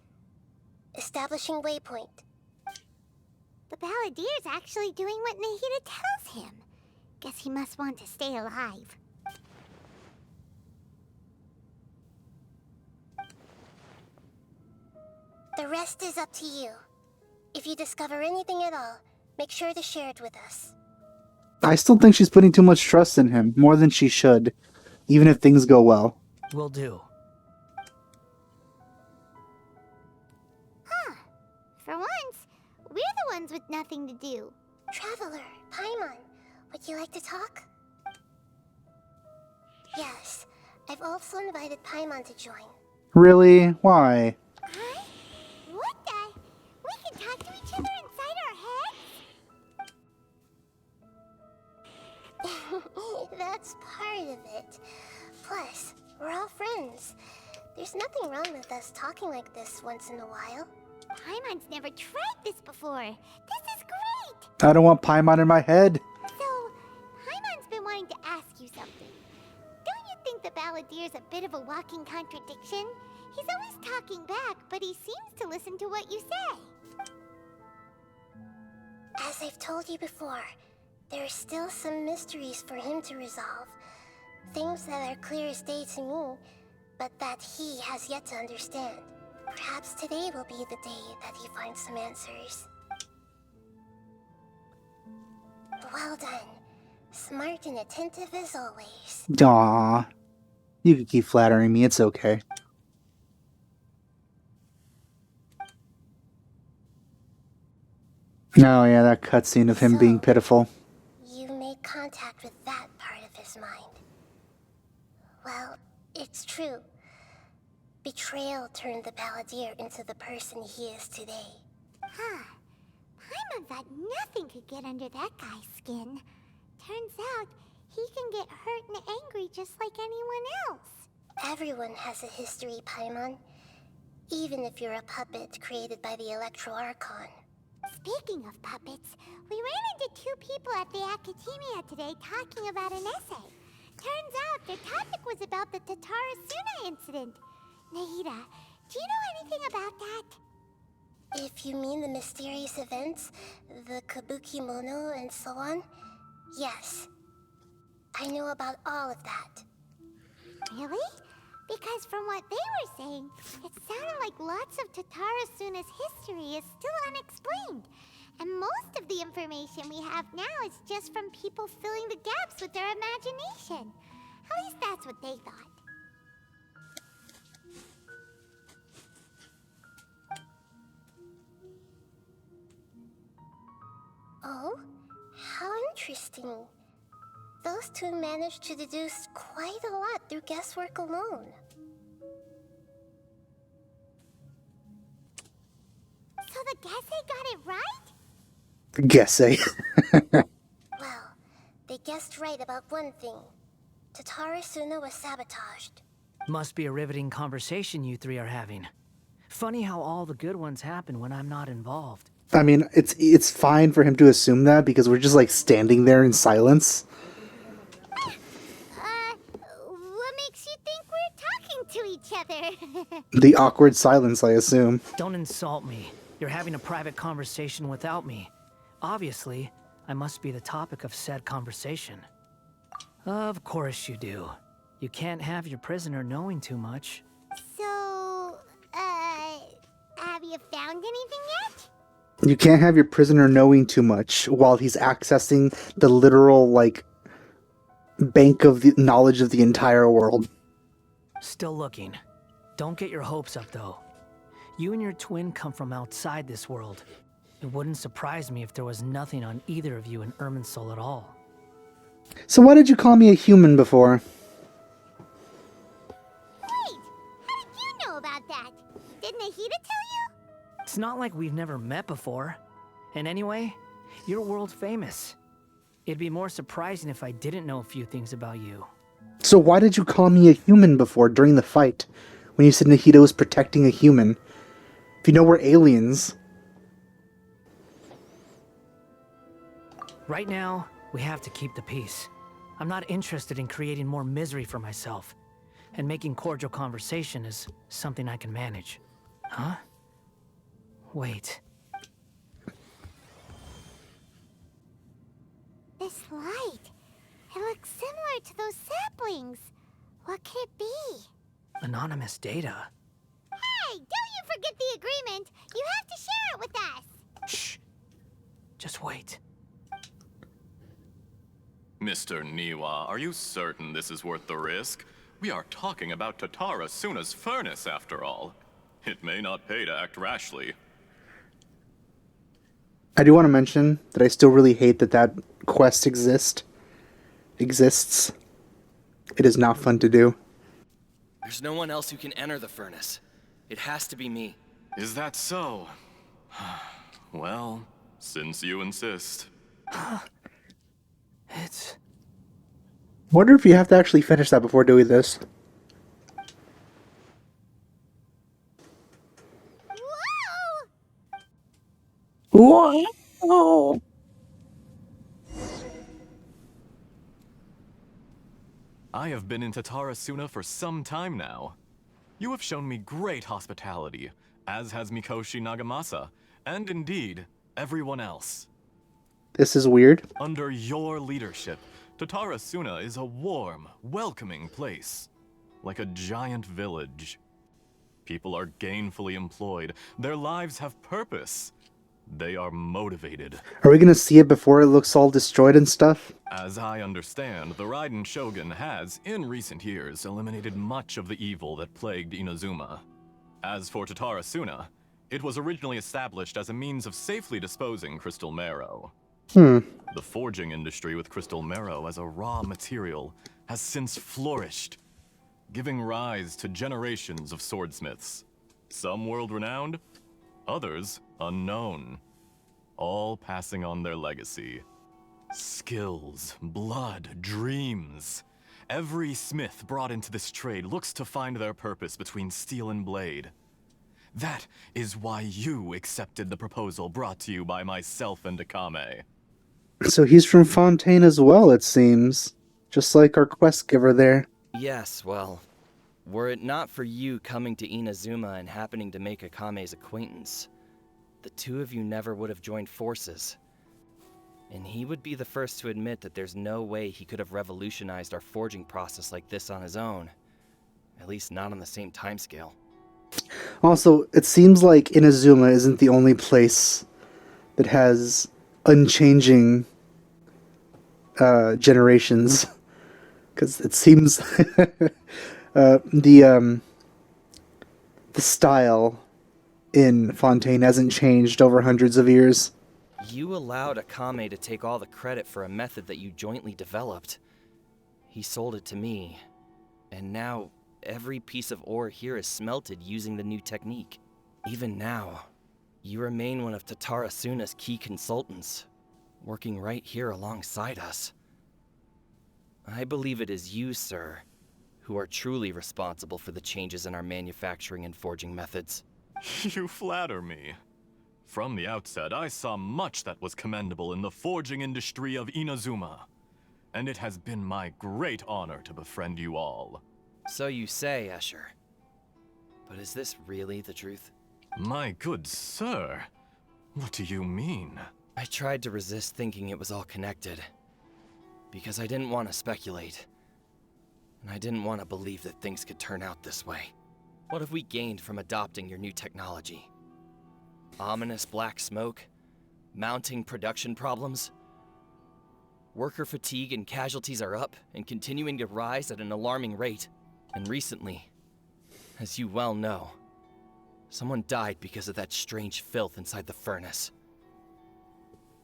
Establishing waypoint. The Balladeer's actually doing what Nahida tells him. Guess he must want to stay alive. The rest is up to you. If you discover anything at all, make sure to share it with us. I still think she's putting too much trust in him, more than she should, even if things go well. Will do. Huh. For once, we're the ones with nothing to do. Traveler, Paimon, would you like to talk? Yes, I've also invited Paimon to join. Really? Why? Huh? What the? We can talk to each other inside our heads? That's part of it. Plus, we're all friends. There's nothing wrong with us talking like this once in a while. Paimon's never tried this before. This is great! I don't want Paimon in my head. So, Paimon's been wanting to ask you something. Don't you think the Balladeer's a bit of a walking contradiction? He's always talking back, but he seems to listen to what you say. As I've told you before, there are still some mysteries for him to resolve. Things that are clear as day to me, but that he has yet to understand. Perhaps today will be the day that he finds some answers. Well done. Smart and attentive as always. Aww. You can keep flattering me, it's okay. Oh yeah, that cutscene of him being pitiful. You made contact with that part of his mind. Well, it's true. Betrayal turned the Balladeer into the person he is today. Huh. Paimon thought nothing could get under that guy's skin. Turns out, he can get hurt and angry just like anyone else. Everyone has a history, Paimon. Even if you're a puppet created by the Electro Archon. Speaking of puppets, we ran into two people at the Academia today talking about an essay. Turns out their topic was about the Tatara Suna incident. Nahida, do you know anything about that? If you mean the mysterious events, the Kabuki Mono and so on, yes. I know about all of that. Really? Because from what they were saying, it sounded like lots of Tatara Suna's history is still unexplained. And most of the information we have now is just from people filling the gaps with their imagination. At least that's what they thought. Oh? How interesting. Those two managed to deduce quite a lot through guesswork alone. So the Gesse got it right? Guessing. Well, they guessed right about one thing. Tatara Suna was sabotaged. Must be a riveting conversation you three are having. Funny how all the good ones happen when I'm not involved. I mean, it's fine for him to assume that because we're just like standing there in silence. What makes you think we're talking to each other? The awkward silence, I assume. Don't insult me. You're having a private conversation without me. Obviously, I must be the topic of said conversation. Of course you do. You can't have your prisoner knowing too much. So, have you found anything yet? You can't have your prisoner knowing too much while he's accessing the literal, like, bank of the knowledge of the entire world. Still looking. Don't get your hopes up, though. You and your twin come from outside this world. It wouldn't surprise me if there was nothing on either of you in Irminsul at all. So why did you call me a human before? Wait, how did you know about that? Did Nahida tell you? It's not like we've never met before. And anyway, you're world famous. It'd be more surprising if I didn't know a few things about you. So why did you call me a human before during the fight? When you said Nahida was protecting a human? If you know we're aliens. Right now, we have to keep the peace. I'm not interested in creating more misery for myself. And making cordial conversation is something I can manage. Huh? Wait. This light. It looks similar to those saplings. What could it be? Anonymous data. Hey, don't you forget the agreement. You have to share it with us. Shh. Just wait. Mr. Niwa, are you certain this is worth the risk? We are talking about Tatara Suna's furnace, after all. It may not pay to act rashly. I do want to mention that I still really hate that quest exists. It is not fun to do. There's no one else who can enter the furnace. It has to be me. Is that so? Well, since you insist. It's... Wonder if you have to actually finish that before doing this. Whoa! Whoa! I have been in Tatara Suna for some time now. You have shown me great hospitality, as has Mikoshi Nagamasa, and indeed, everyone else. This is weird. Under your leadership, Tatara Suna is a warm, welcoming place. Like a giant village. People are gainfully employed. Their lives have purpose. They are motivated. Are we gonna see it before it looks all destroyed and stuff? As I understand, the Raiden Shogun has, in recent years, eliminated much of the evil that plagued Inazuma. As for Tatara Suna, it was originally established as a means of safely disposing crystal marrow. The forging industry with crystal marrow as a raw material has since flourished, giving rise to generations of swordsmiths. Some world-renowned, others unknown, all passing on their legacy. Skills, blood, dreams. Every smith brought into this trade looks to find their purpose between steel and blade. That is why you accepted the proposal brought to you by myself and Akame. So he's from Fontaine as well, it seems. Just like our quest giver there. Yes, well, were it not for you coming to Inazuma and happening to make Akame's acquaintance, the two of you never would have joined forces. And he would be the first to admit that there's no way he could have revolutionized our forging process like this on his own. At least not on the same timescale. Also, it seems like Inazuma isn't the only place that has unchanging generations. Because it seems the style in Fontaine hasn't changed over hundreds of years. You allowed Akame to take all the credit for a method that you jointly developed. He sold it to me, and now every piece of ore here is smelted using the new technique. Even now, you remain one of Tatara Suna's key consultants, working right here alongside us. I believe it is you, sir, who are truly responsible for the changes in our manufacturing and forging methods. You flatter me. From the outset, I saw much that was commendable in the forging industry of Inazuma. And it has been my great honor to befriend you all. So you say, Escher. But is this really the truth? My good sir, what do you mean? I tried to resist thinking it was all connected. Because I didn't want to speculate. And I didn't want to believe that things could turn out this way. What have we gained from adopting your new technology? Ominous black smoke? Mounting production problems? Worker fatigue and casualties are up and continuing to rise at an alarming rate. And recently, as you well know, someone died because of that strange filth inside the furnace.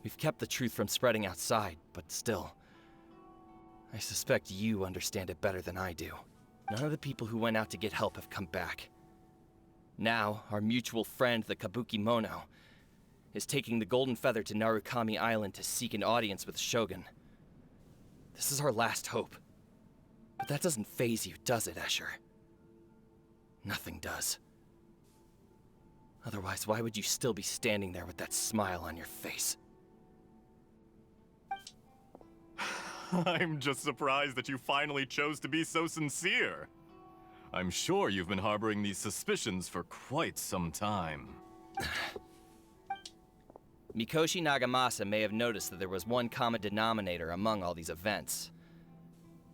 We've kept the truth from spreading outside, but still, I suspect you understand it better than I do. None of the people who went out to get help have come back. Now, our mutual friend, the Kabuki Mono, is taking the Golden Feather to Narukami Island to seek an audience with the Shogun. This is our last hope. But that doesn't faze you, does it, Escher? Nothing does. Otherwise, why would you still be standing there with that smile on your face? I'm just surprised that you finally chose to be so sincere. I'm sure you've been harboring these suspicions for quite some time. Mikoshi Nagamasa may have noticed that there was one common denominator among all these events.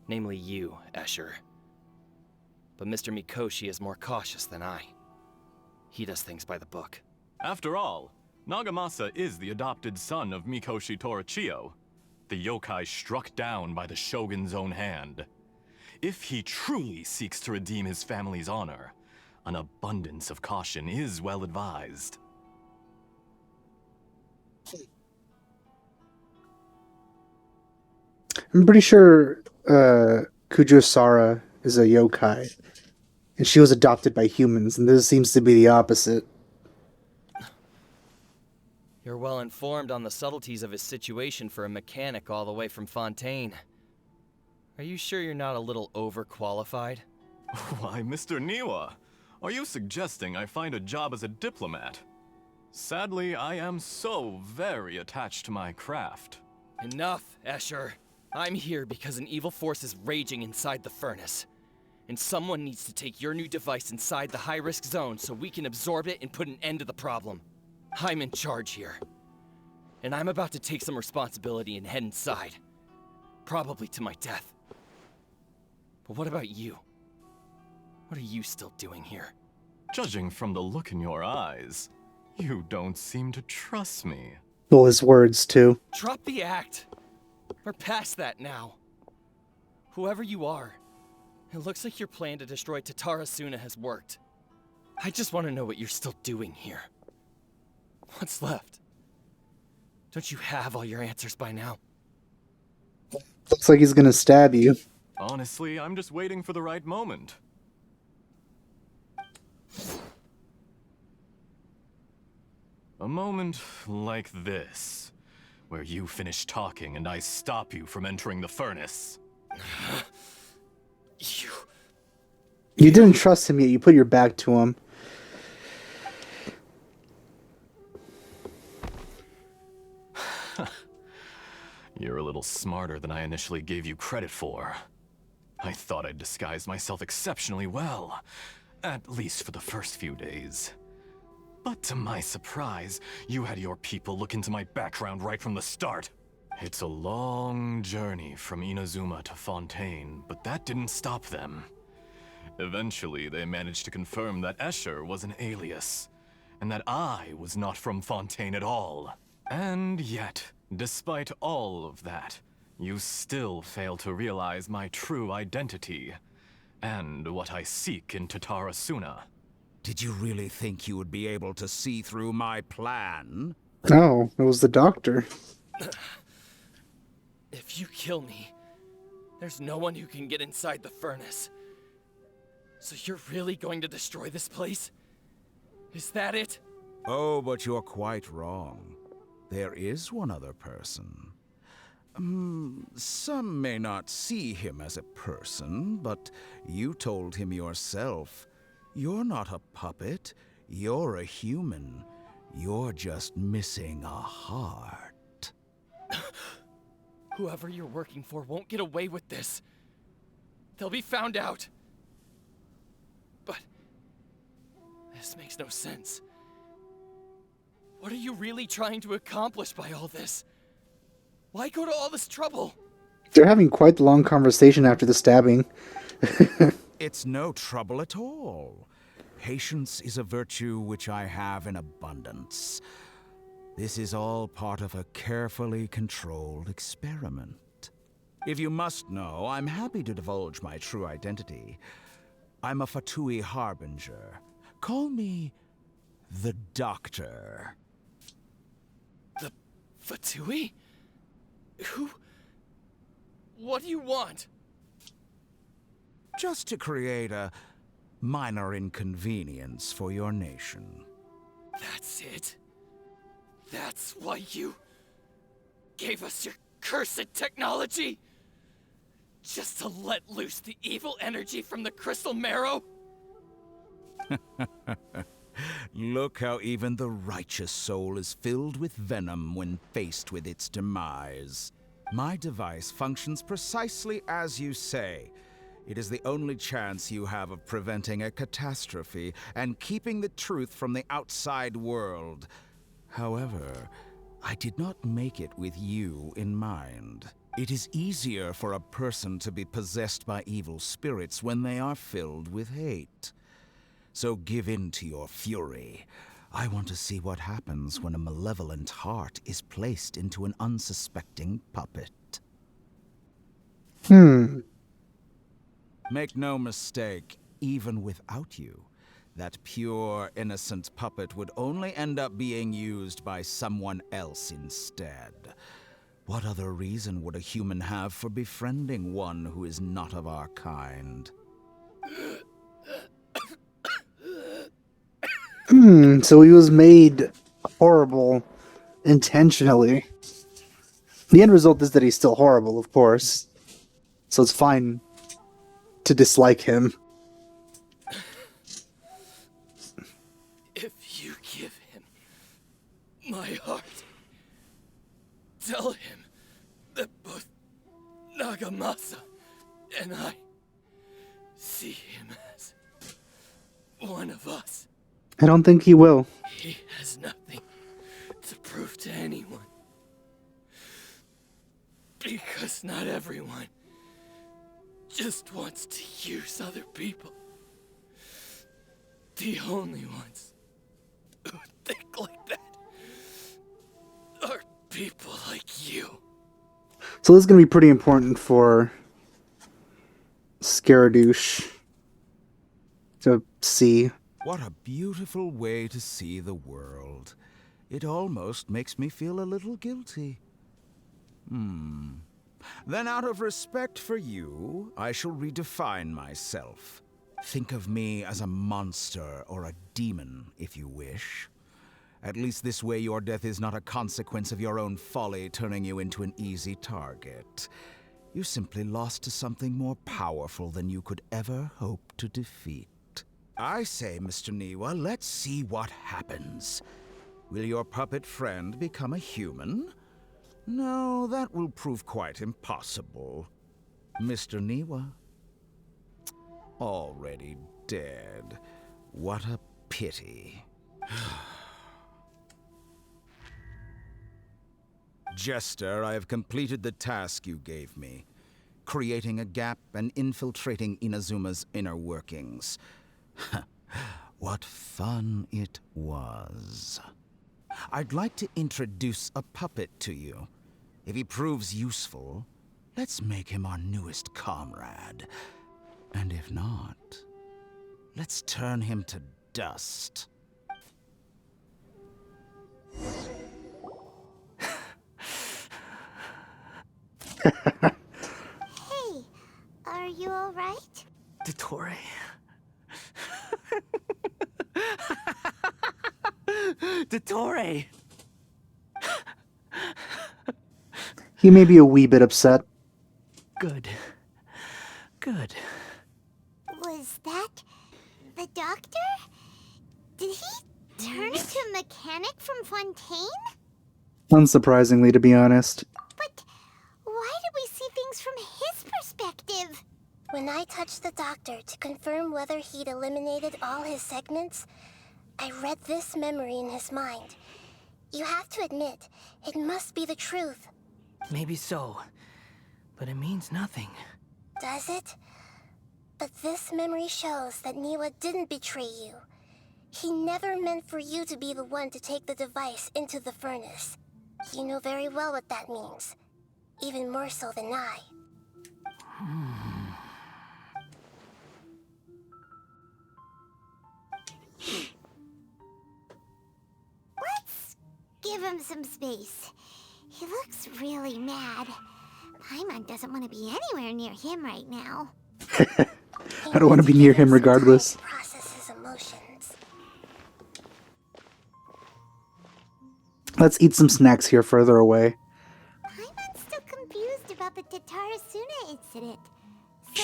Namely you, Escher. But Mr. Mikoshi is more cautious than I. He does things by the book. After all, Nagamasa is the adopted son of Mikoshi Torichio, the yokai struck down by the Shogun's own hand. If he truly seeks to redeem his family's honor, an abundance of caution is well advised. I'm pretty sure Kujosara is a yokai, and she was adopted by humans, and this seems to be the opposite. You're well informed on the subtleties of his situation for a mechanic all the way from Fontaine. Are you sure you're not a little overqualified? Why, Mr. Niwa, are you suggesting I find a job as a diplomat? Sadly, I am so very attached to my craft. Enough, Escher. I'm here because an evil force is raging inside the furnace. And someone needs to take your new device inside the high-risk zone so we can absorb it and put an end to the problem. I'm in charge here. And I'm about to take some responsibility and head inside. Probably to my death. But what about you? What are you still doing here? Judging from the look in your eyes, you don't seem to trust me. Well, his words, too. Drop the act! We're past that now. Whoever you are, it looks like your plan to destroy Tatara Suna has worked. I just want to know what you're still doing here. What's left? Don't you have all your answers by now? Looks like he's gonna stab you. Honestly, I'm just waiting for the right moment. A moment like this, where you finish talking and I stop you from entering the furnace. You didn't trust him yet. You put your back to him. You're a little smarter than I initially gave you credit for. I thought I'd disguised myself exceptionally well, at least for the first few days. But to my surprise, you had your people look into my background right from the start. It's a long journey from Inazuma to Fontaine, but that didn't stop them. Eventually, they managed to confirm that Escher was an alias, and that I was not from Fontaine at all. And yet, despite all of that, you still fail to realize my true identity, and what I seek in Tatara Suna. Did you really think you would be able to see through my plan? Oh, it was the doctor. If you kill me, there's no one who can get inside the furnace. So you're really going to destroy this place? Is that it? Oh, but you're quite wrong. There is one other person. Some may not see him as a person, but you told him yourself. You're not a puppet. You're a human. You're just missing a heart. Whoever you're working for won't get away with this. They'll be found out. But this makes no sense. What are you really trying to accomplish by all this? Why go to all this trouble? They're having quite the long conversation after the stabbing. It's no trouble at all. Patience is a virtue which I have in abundance. This is all part of a carefully controlled experiment. If you must know, I'm happy to divulge my true identity. I'm a Fatui Harbinger. Call me the Doctor. The Fatui? Who? What do you want? Just to create a minor inconvenience for your nation. That's it? That's why you gave us your cursed technology? Just to let loose the evil energy from the crystal marrow? Look how even the righteous soul is filled with venom when faced with its demise. My device functions precisely as you say. It is the only chance you have of preventing a catastrophe and keeping the truth from the outside world. However, I did not make it with you in mind. It is easier for a person to be possessed by evil spirits when they are filled with hate. So give in to your fury. I want to see what happens when a malevolent heart is placed into an unsuspecting puppet. Make no mistake, even without you, that pure, innocent puppet would only end up being used by someone else instead. What other reason would a human have for befriending one who is not of our kind? So he was made horrible intentionally. The end result is that he's still horrible, of course. So it's fine to dislike him. If you give him my heart, tell him that both Nagamasa and I see him as one of us. I don't think he will. He has nothing to prove to anyone. Because not everyone just wants to use other people. The only ones who think like that are people like you. So this is going to be pretty important for Scaradouche to see. What a beautiful way to see the world. It almost makes me feel a little guilty. Then out of respect for you, I shall redefine myself. Think of me as a monster or a demon, if you wish. At least this way your death is not a consequence of your own folly turning you into an easy target. You simply lost to something more powerful than you could ever hope to defeat. I say, Mr. Niwa, let's see what happens. Will your puppet friend become a human? No, that will prove quite impossible. Mr. Niwa? Already dead. What a pity. Jester, I have completed the task you gave me. Creating a gap and infiltrating Inazuma's inner workings. What fun it was. I'd like to introduce a puppet to you. If he proves useful, let's make him our newest comrade. And if not, let's turn him to dust. Hey, are you alright? Dottore. Dottore! He may be a wee bit upset. Good. Good. Was that the doctor? Did he turn into a mechanic from Fontaine? Unsurprisingly, to be honest. But why did we see things from his perspective? When I touched the doctor to confirm whether he'd eliminated all his segments, I read this memory in his mind. You have to admit, it must be the truth. Maybe so. But it means nothing. Does it? But this memory shows that Niwa didn't betray you. He never meant for you to be the one to take the device into the furnace. You know very well what that means. Even more so than I. Let's give him some space. He looks really mad. Paimon doesn't want to be anywhere near him right now. I don't want to be near him regardless. Process his emotions. Let's eat some snacks here further away. Paimon's still confused about the Tatarasuna incident. So,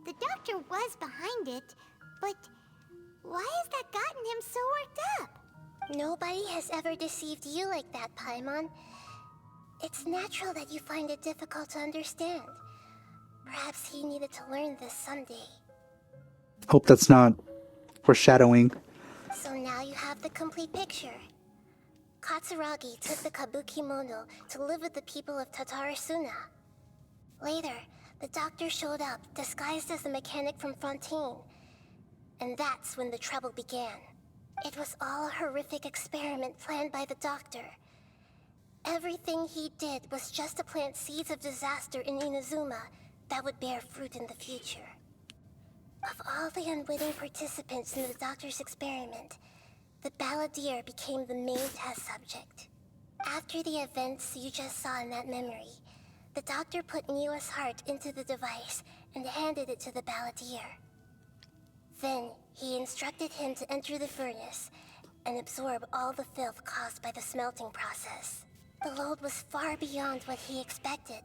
the doctor was behind it, but why has that gotten him so worked up? Nobody has ever deceived you like that, Paimon. It's natural that you find it difficult to understand. Perhaps he needed to learn this someday. Hope that's not foreshadowing. So now you have the complete picture. Katsuragi took the kabuki mono to live with the people of Tatarasuna. Later, the doctor showed up, disguised as the mechanic from Fontaine. And that's when the trouble began. It was all a horrific experiment planned by the doctor. Everything he did was just to plant seeds of disaster in Inazuma that would bear fruit in the future. Of all the unwitting participants in the doctor's experiment, the balladeer became the main test subject. After the events you just saw in that memory, the doctor put Niwa's heart into the device and handed it to the balladeer. Then, he instructed him to enter the furnace and absorb all the filth caused by the smelting process. The load was far beyond what he expected,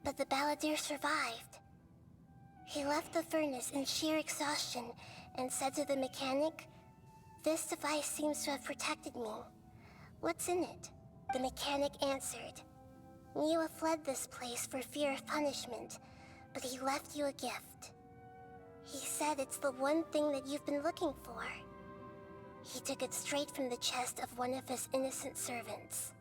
but the balladeer survived. He left the furnace in sheer exhaustion and said to the mechanic, "This device seems to have protected me. What's in it?" The mechanic answered, "Niwa fled this place for fear of punishment, but he left you a gift. He said it's the one thing that you've been looking for." He took it straight from the chest of one of his innocent servants.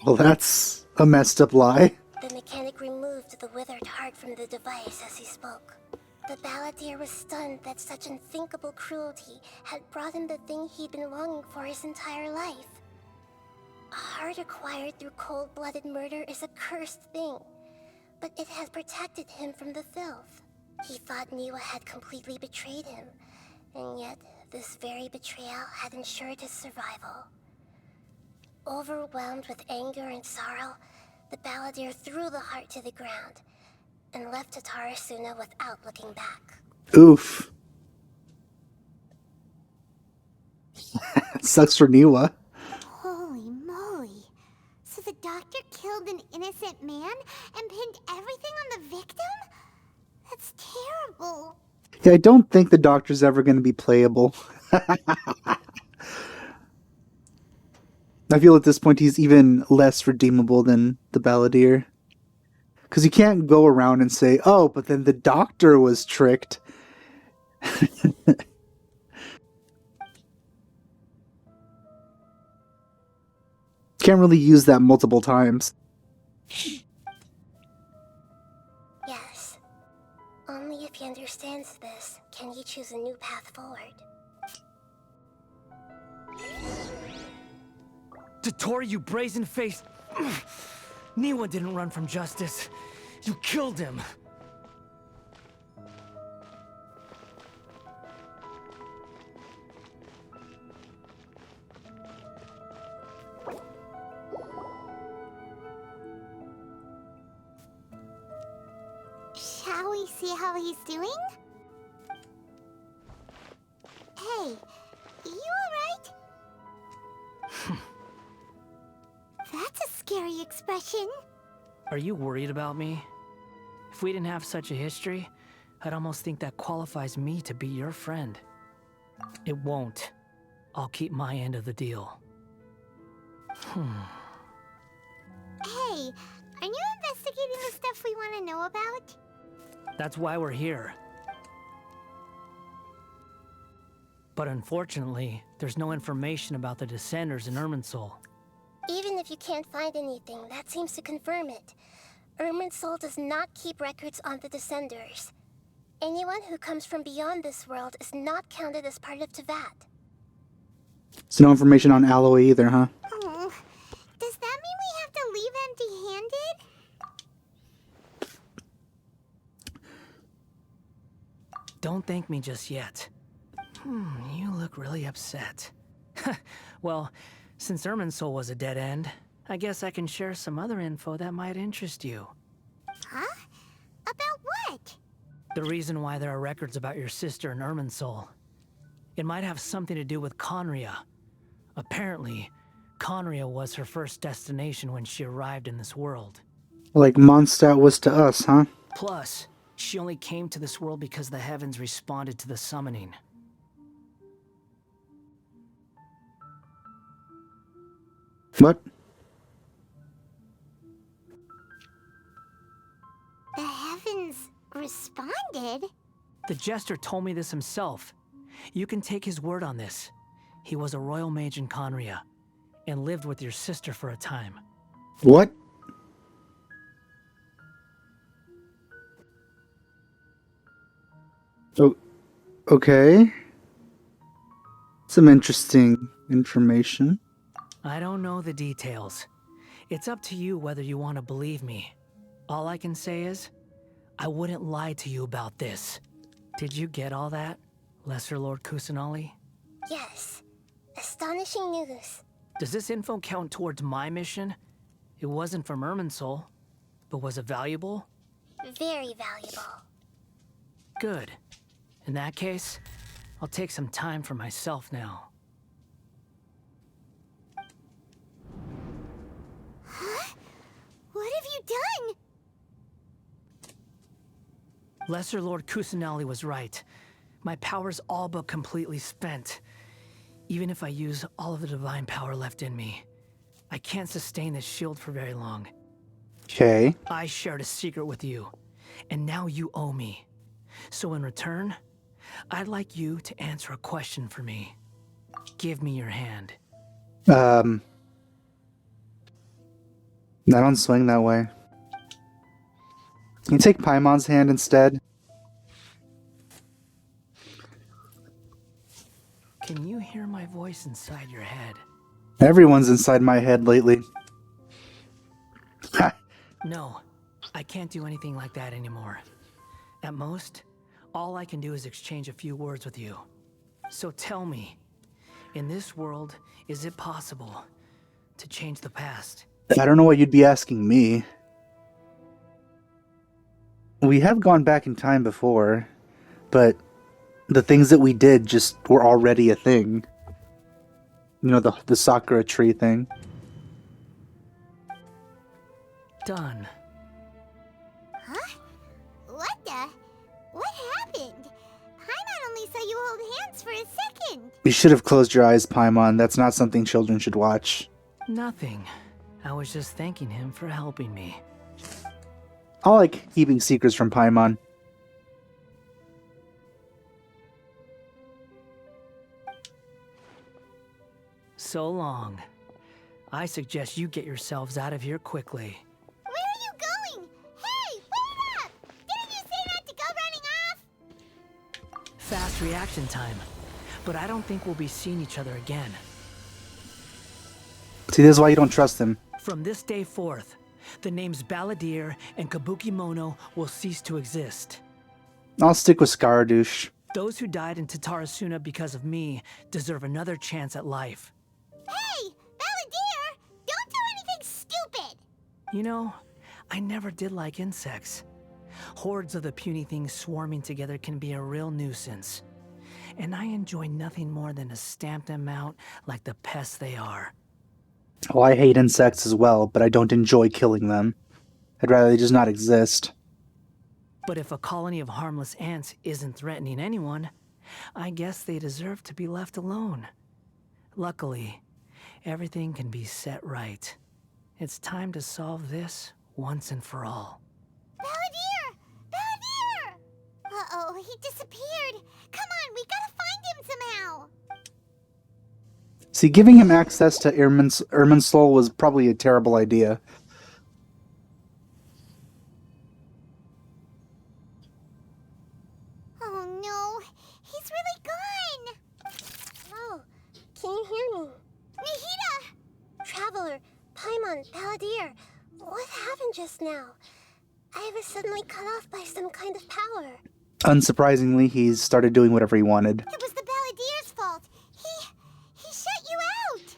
Well, that's a messed up lie. The mechanic removed the withered heart from the device as he spoke. The balladeer was stunned that such unthinkable cruelty had brought him the thing he'd been longing for his entire life. A heart acquired through cold-blooded murder is a cursed thing, but it has protected him from the filth. He thought Niwa had completely betrayed him, and yet this very betrayal had ensured his survival. Overwhelmed with anger and sorrow, the balladeer threw the heart to the ground and left Tatarasuna without looking back. Oof. Sucks for Niwa. Holy moly. So the doctor killed an innocent man and pinned everything on the victim? That's terrible. Yeah, I don't think the doctor's ever going to be playable. I feel at this point he's even less redeemable than the balladeer. Because you can't go around and say, "Oh, but then the doctor was tricked." Can't really use that multiple times. Yes. Only if he understands this can he choose a new path forward. Dottore, you brazen-faced... Niwa didn't run from justice. You killed him. Shall we see how he's doing? Hey, you alright? That's a scary expression. Are you worried about me? If we didn't have such a history, I'd almost think that qualifies me to be your friend. It won't. I'll keep my end of the deal. Hey, are you investigating the stuff we want to know about? That's why we're here. But unfortunately, there's no information about the Descenders in Irminsul. Even if you can't find anything, that seems to confirm it. Irminsul does not keep records on the Descenders. Anyone who comes from beyond this world is not counted as part of Tevat. So no information on Alloy either, huh? Oh, does that mean we have to leave empty-handed? Don't thank me just yet. You look really upset. Well, since Irminsul was a dead end, I guess I can share some other info that might interest you. Huh? About what? The reason why there are records about your sister in Irminsul. It might have something to do with Conria. Apparently, Conria was her first destination when she arrived in this world. Like Mondstadt was to us, huh? Plus, she only came to this world because the heavens responded to the summoning. What? did. The Jester told me this himself. You can take his word on this. He was a royal mage in Conria, and lived with your sister for a time. What? Oh, okay. Some interesting information. I don't know the details. It's up to you whether you want to believe me. All I can say is, I wouldn't lie to you about this. Did you get all that, Lesser Lord Kusanali? Yes. Astonishing news. Does this info count towards my mission? It wasn't from Irminsul, but was it valuable? Very valuable. Good. In that case, I'll take some time for myself now. Huh? What have you done? Lesser Lord Kusanali was right. My power's all but completely spent. Even if I use all of the divine power left in me, I can't sustain this shield for very long. Okay. I shared a secret with you, and now you owe me. So in return, I'd like you to answer a question for me. Give me your hand. I don't swing that way. Can you take Paimon's hand instead? Can you hear my voice inside your head? Everyone's inside my head lately. No, I can't do anything like that anymore. At most, all I can do is exchange a few words with you. So tell me, in this world, is it possible to change the past? I don't know what you'd be asking me. We have gone back in time before, but the things that we did just were already a thing. You know, the Sakura tree thing. Done. Huh? What the? What happened? Paimon only saw you hold hands for a second. You should have closed your eyes, Paimon. That's not something children should watch. Nothing. I was just thanking him for helping me. I like keeping secrets from Paimon. So long. I suggest you get yourselves out of here quickly. Where are you going? Hey, wait up! Didn't you say not to go running off? Fast reaction time. But I don't think we'll be seeing each other again. See, this is why you don't trust him. From this day forth, the names Balladeer and Kabuki Mono will cease to exist. I'll stick with Scaradouche. Those who died in Tatarasuna because of me deserve another chance at life. Hey, Balladeer! Don't do anything stupid! You know, I never did like insects. Hordes of the puny things swarming together can be a real nuisance. And I enjoy nothing more than to stamp them out like the pests they are. Well, I hate insects as well, but I don't enjoy killing them. I'd rather they just not exist. But if a colony of harmless ants isn't threatening anyone, I guess they deserve to be left alone. Luckily, everything can be set right. It's time to solve this once and for all. Balladeer! Balladeer! Uh-oh, he disappeared. Come on, we gotta find him somehow. See, giving him access to Irminsul was probably a terrible idea. Oh no, he's really gone. Oh, can you hear me? Nahida! Traveler, Paimon, Balladeer, what happened just now? I was suddenly cut off by some kind of power. Unsurprisingly, he's started doing whatever he wanted. It was the Balladeer's fault. He shut you out.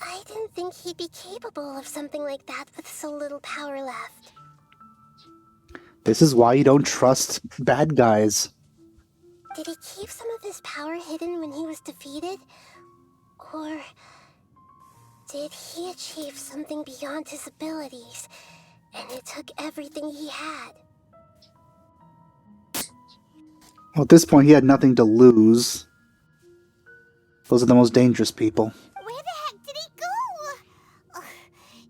I didn't think he'd be capable of something like that with so little power left. This is why you don't trust bad guys. Did he keep some of his power hidden when he was defeated? Or did he achieve something beyond his abilities, and it took everything he had? Well, at this point, he had nothing to lose. Those are the most dangerous people. Where the heck did he go? Ugh,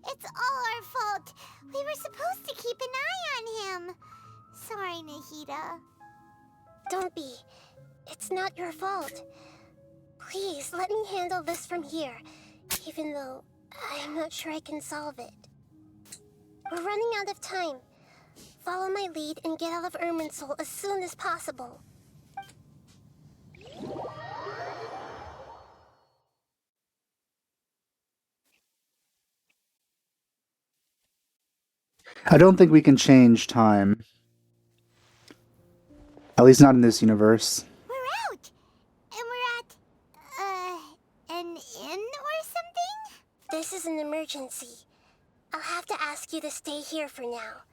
it's all our fault. We were supposed be. It's not your fault. Please, let me handle this from here, even though I'm not sure I can solve it. We're running out of time. Follow my lead and get out of Irminsul as soon as possible. I don't think we can change time. At least not in this universe. We're out! And we're at, an inn or something? This is an emergency. I'll have to ask you to stay here for now.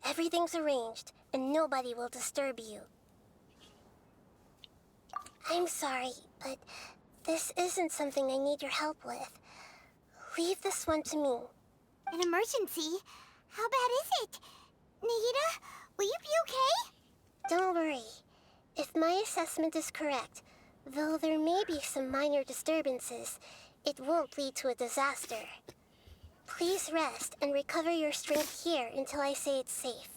Everything's arranged, and nobody will disturb you. I'm sorry, but this isn't something I need your help with. Leave this one to me. An emergency? How bad is it? Nagita, will you be okay? Don't worry. If my assessment is correct, though there may be some minor disturbances, it won't lead to a disaster. Please rest and recover your strength here until I say it's safe.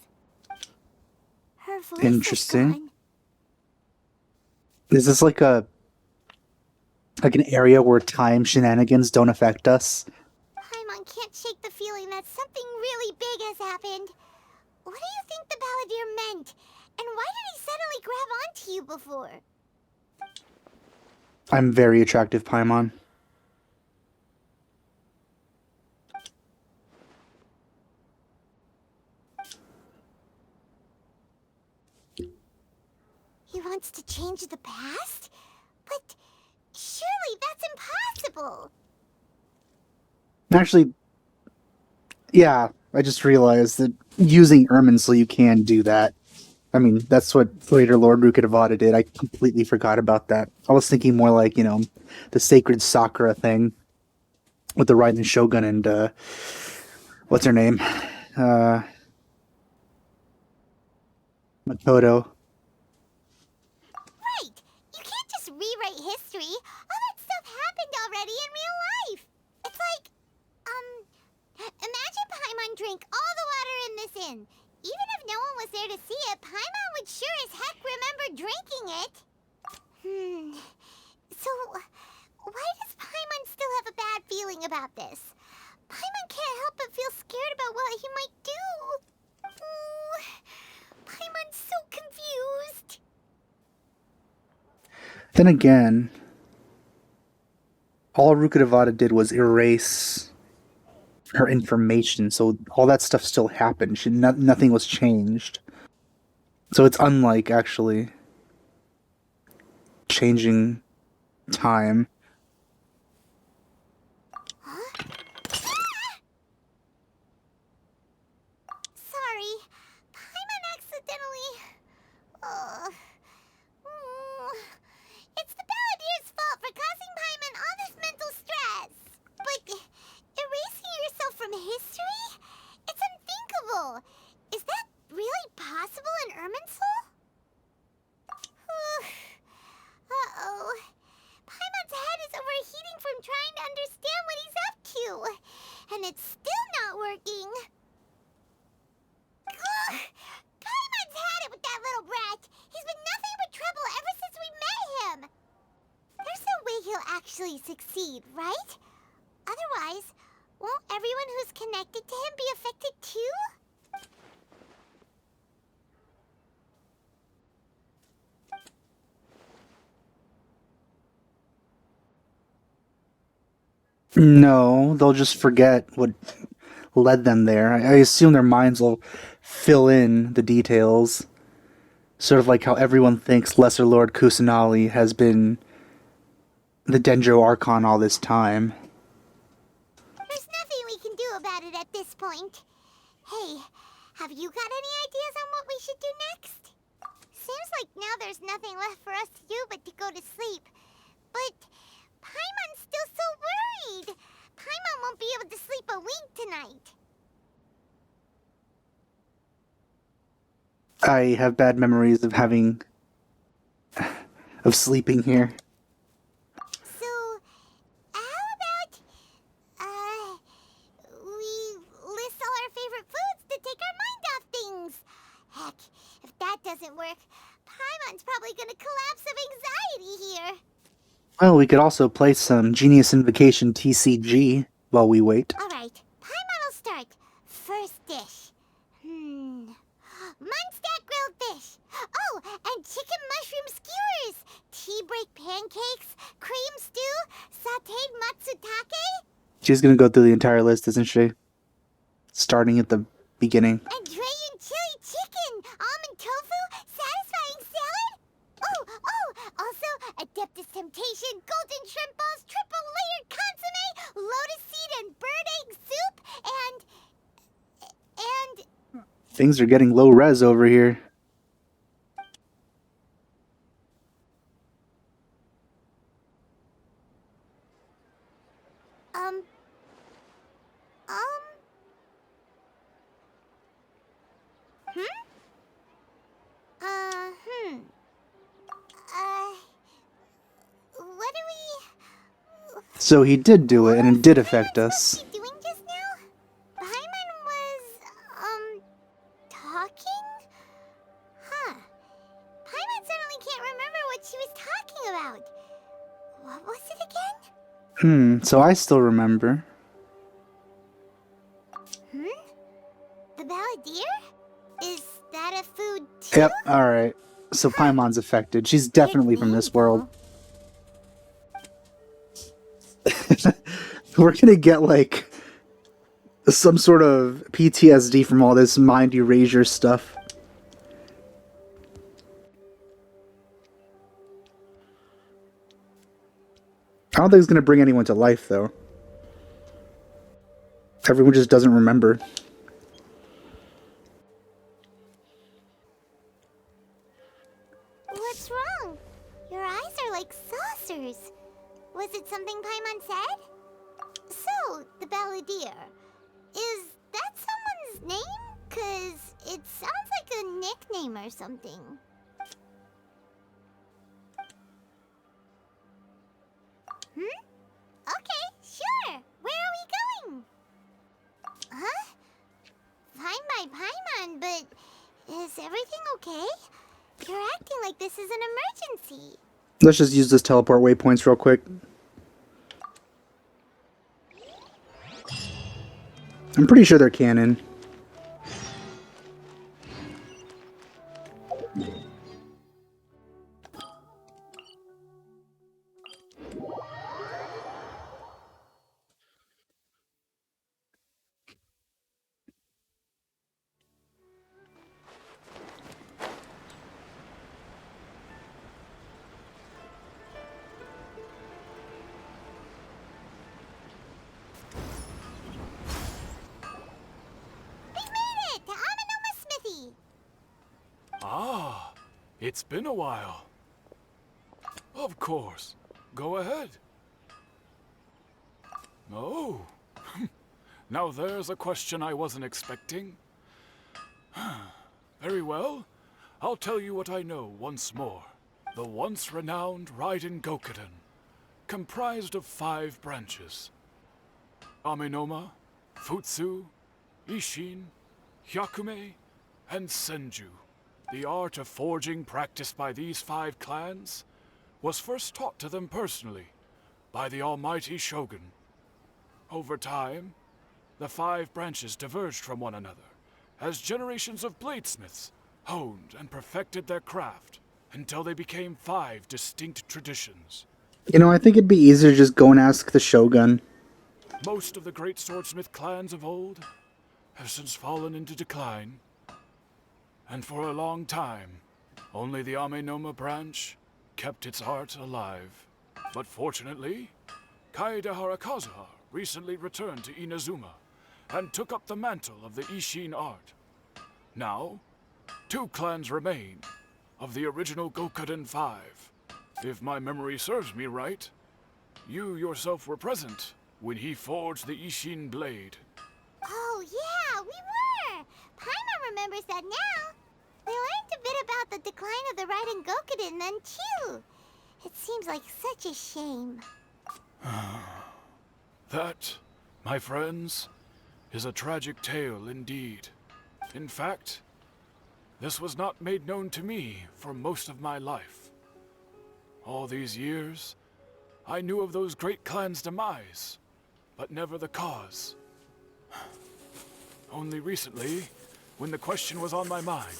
Her voice Interesting. is gone. Is this like an area where time shenanigans don't affect us? Paimon can't shake the feeling that something really big has happened. What do you think the Balladeer meant? And why did he suddenly grab onto you before? I'm very attractive, Paimon. He wants to change the past? But surely that's impossible! Actually, yeah, I just realized that using Irminsul, you can do that. I mean, that's what later Lord Rukadavada did. I completely forgot about that. I was thinking more like, the sacred Sakura thing with the Raiden Shogun and, what's her name? Makoto. Right! You can't just rewrite history. All that stuff happened already in real life. It's like, imagine Paimon drank all the water in this inn. Even if no one was there to see it, Paimon would sure as heck remember drinking it. So, why does Paimon still have a bad feeling about this? Paimon can't help but feel scared about what he might do. Paimon's so confused. Then again, all Rukadavada did was erase her information, so all that stuff still happened. Nothing was changed. So it's unlike actually changing time. Sorry, Paimon accidentally... It's the Balladeer's fault for causing Paimon all this mental stress. But erasing yourself from history? It's unthinkable. Is that really possible in Irminsul? Uh-oh. Paimon's head is overheating from trying to understand what he's up to. And it's still not working. Paimon's had it with that little brat. He's been nothing but trouble ever since we met him. There's no way he'll actually succeed, right? Otherwise, won't everyone who's connected to him be affected too? No, they'll just forget what led them there. I assume their minds will fill in the details. Sort of like how everyone thinks Lesser Lord Kusanali has been the Dendro Archon all this time. There's nothing we can do about it at this point. Hey, have you got any ideas on what we should do next? Seems like now there's nothing left for us to do but to go to sleep. But Paimon's still so worried. Paimon won't be able to sleep a wink tonight. I have bad memories of sleeping here. So, how about, we list all our favorite foods to take our mind off things? Heck, if that doesn't work, Paimon's probably gonna Well, we could also play some Genius Invocation TCG while we wait. Alright, Paimon will start. First dish. Munstack grilled fish. Oh, and chicken mushroom skewers. Tea break pancakes. Cream stew. Sauteed matsutake. She's gonna go through the entire list, isn't she? Starting at the beginning. And Dragon chili chicken. Almond tofu. Satisfying salad. Also, Adeptus Temptation. Golden shrimp balls. Triple layered consomme. Lotus seed and bird egg soup. And... Things are getting low res over here. What do we... So he did do it, and it did affect us. What was he doing just now? Paimon was, talking? Huh. Paimon suddenly can't remember what she was talking about. What was it again? So I still remember. The balladeer? Is that a food too? Yep, alright. So Paimon's affected. She's definitely from this world. We're gonna get, like, some sort of PTSD from all this mind erasure stuff. I don't think it's gonna bring anyone to life, though. Everyone just doesn't remember. What's wrong? Your eyes are like saucers. Was it something Paimon said? So, the balladeer. Is that someone's name? 'Cause it sounds like a nickname or something. Okay, sure. Where are we going? Huh? Fine by Paimon, but is everything okay? You're acting like this is an emergency. Let's just use this teleport waypoints real quick. I'm pretty sure they're canon. Ah, it's been a while. Of course. Go ahead. Oh. Now there's a question I wasn't expecting. Very well. I'll tell you what I know once more. The once renowned Raiden Gokuden, comprised of 5 branches. Amenoma, Futsu, Ishin, Hyakume, and Senju. The art of forging practiced by these 5 clans was first taught to them personally by the almighty Shogun. Over time, the 5 branches diverged from one another as generations of bladesmiths honed and perfected their craft until they became 5 distinct traditions. You know, I think it'd be easier to just go and ask the Shogun. Most of the great swordsmith clans of old have since fallen into decline, and for a long time, only the Amenoma branch kept its art alive. But fortunately, Kaede Harakazuha recently returned to Inazuma and took up the mantle of the Ishin art. Now, 2 clans remain of the original Gokuden 5. If my memory serves me right, you yourself were present when he forged the Ishin blade. Oh yeah, we were! Paimon remembers that now. We learned a bit about the decline of the Raiden Gokuden then too. It seems like such a shame. That, my friends, is a tragic tale indeed. In fact, this was not made known to me for most of my life. All these years, I knew of those great clans' demise, but never the cause. Only recently, when the question was on my mind,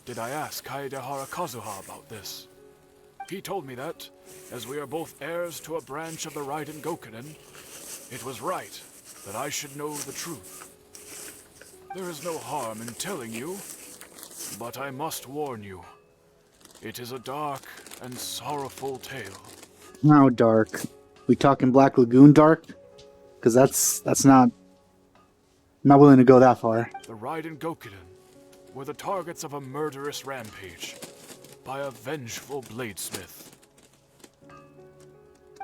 did I ask Kaedehara Kazuha about this. He told me that, as we are both heirs to a branch of the Raiden Gokunin, it was right that I should know the truth. There is no harm in telling you, but I must warn you. It is a dark and sorrowful tale. How dark? We talking Black Lagoon dark? Because that's not... I'm not willing to go that far. The Raiden Gokunin were the targets of a murderous rampage by a vengeful bladesmith.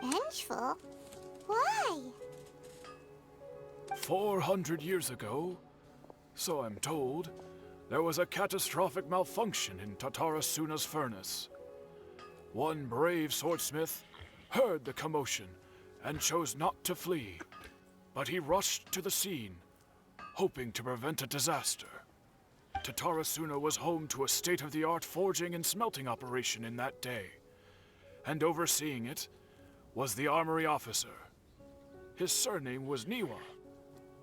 Vengeful? Why? 400 years ago, so I'm told, there was a catastrophic malfunction in Tatara Suna's furnace. One brave swordsmith heard the commotion and chose not to flee, but he rushed to the scene, hoping to prevent a disaster. Tatara Suna was home to a state-of-the-art forging and smelting operation in that day, and overseeing it was the armory officer. His surname was Niwa,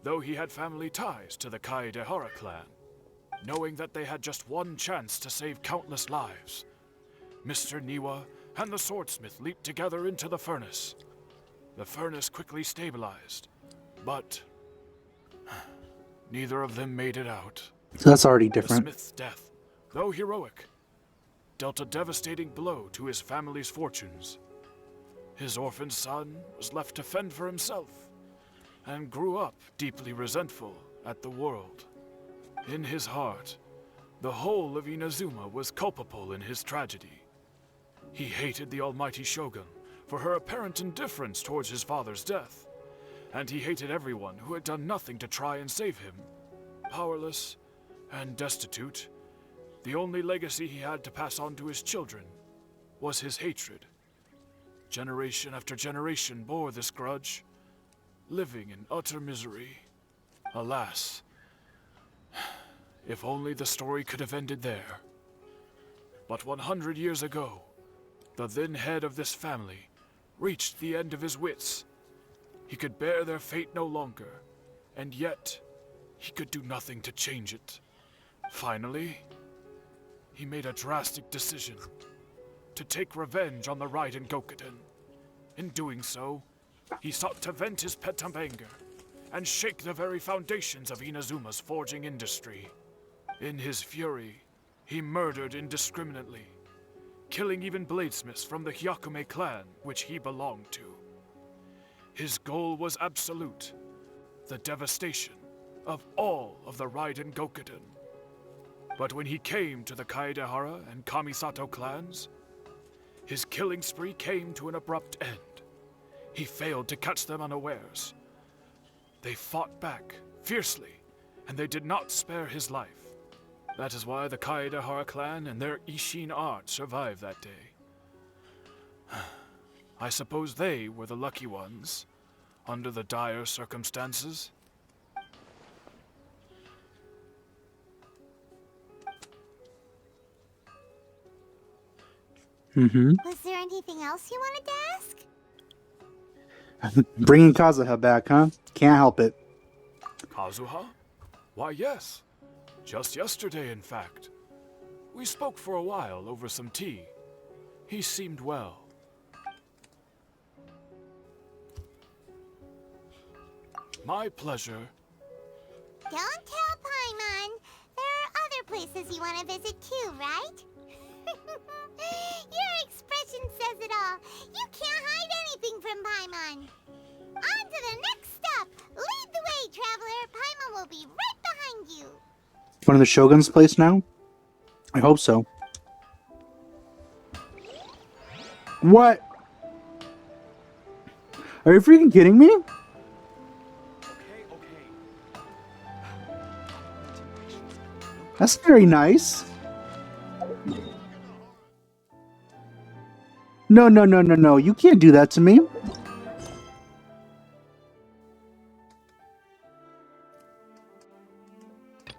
though he had family ties to the Kaedehara clan. Knowing that they had just one chance to save countless lives, Mr. Niwa and the swordsmith leaped together into the furnace. The furnace quickly stabilized, but neither of them made it out. So that's already different. The smith's death, though heroic, dealt a devastating blow to his family's fortunes. His orphan son was left to fend for himself, and grew up deeply resentful at the world. In his heart, the whole of Inazuma was culpable in his tragedy. He hated the almighty Shogun for her apparent indifference towards his father's death, and he hated everyone who had done nothing to try and save him. Powerless and destitute, the only legacy he had to pass on to his children was his hatred. Generation after generation bore this grudge, living in utter misery. Alas, if only the story could have ended there. But 100 years ago, the then head of this family reached the end of his wits. He could bear their fate no longer, and yet he could do nothing to change it. Finally, he made a drastic decision to take revenge on the Raiden Gokunin. In doing so, he sought to vent his pent-up anger and shake the very foundations of Inazuma's forging industry. In his fury, he murdered indiscriminately, killing even bladesmiths from the Hyakume clan, which he belonged to. His goal was absolute, the devastation of all of the Raiden Gokunin. But when he came to the Kaedehara and Kamisato clans, his killing spree came to an abrupt end. He failed to catch them unawares. They fought back fiercely, and they did not spare his life. That is why the Kaedehara clan and their Ishin art survived that day. I suppose they were the lucky ones, under the dire circumstances. Was there anything else you wanted to ask? Bringing Kazuha back, huh? Can't help it. Kazuha? Why, yes. Just yesterday, in fact. We spoke for a while over some tea. He seemed well. My pleasure. Don't tell Paimon. There are other places you want to visit too, right? Your expression says it all. You can't hide anything from Paimon. On to the next stop. Lead the way, traveler. Paimon will be right behind you. One of the Shogun's place now? I hope so. What? Are you freaking kidding me? That's very nice. No, no, no, no, no. You can't do that to me.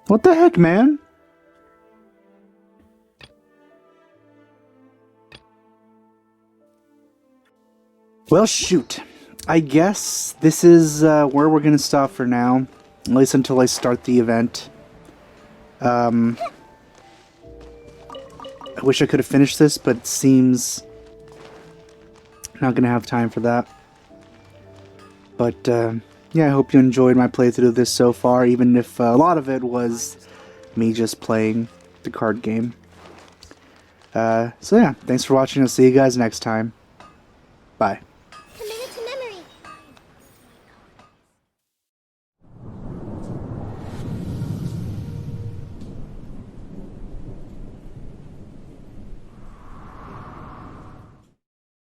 What the heck, man? Well, shoot. I guess this is where we're going to stop for now. At least until I start the event. I wish I could have finished this, but it seems not going to have time for that. But, yeah, I hope you enjoyed my playthrough of this so far, even if a lot of it was me just playing the card game. So yeah, thanks for watching. I'll see you guys next time. Bye.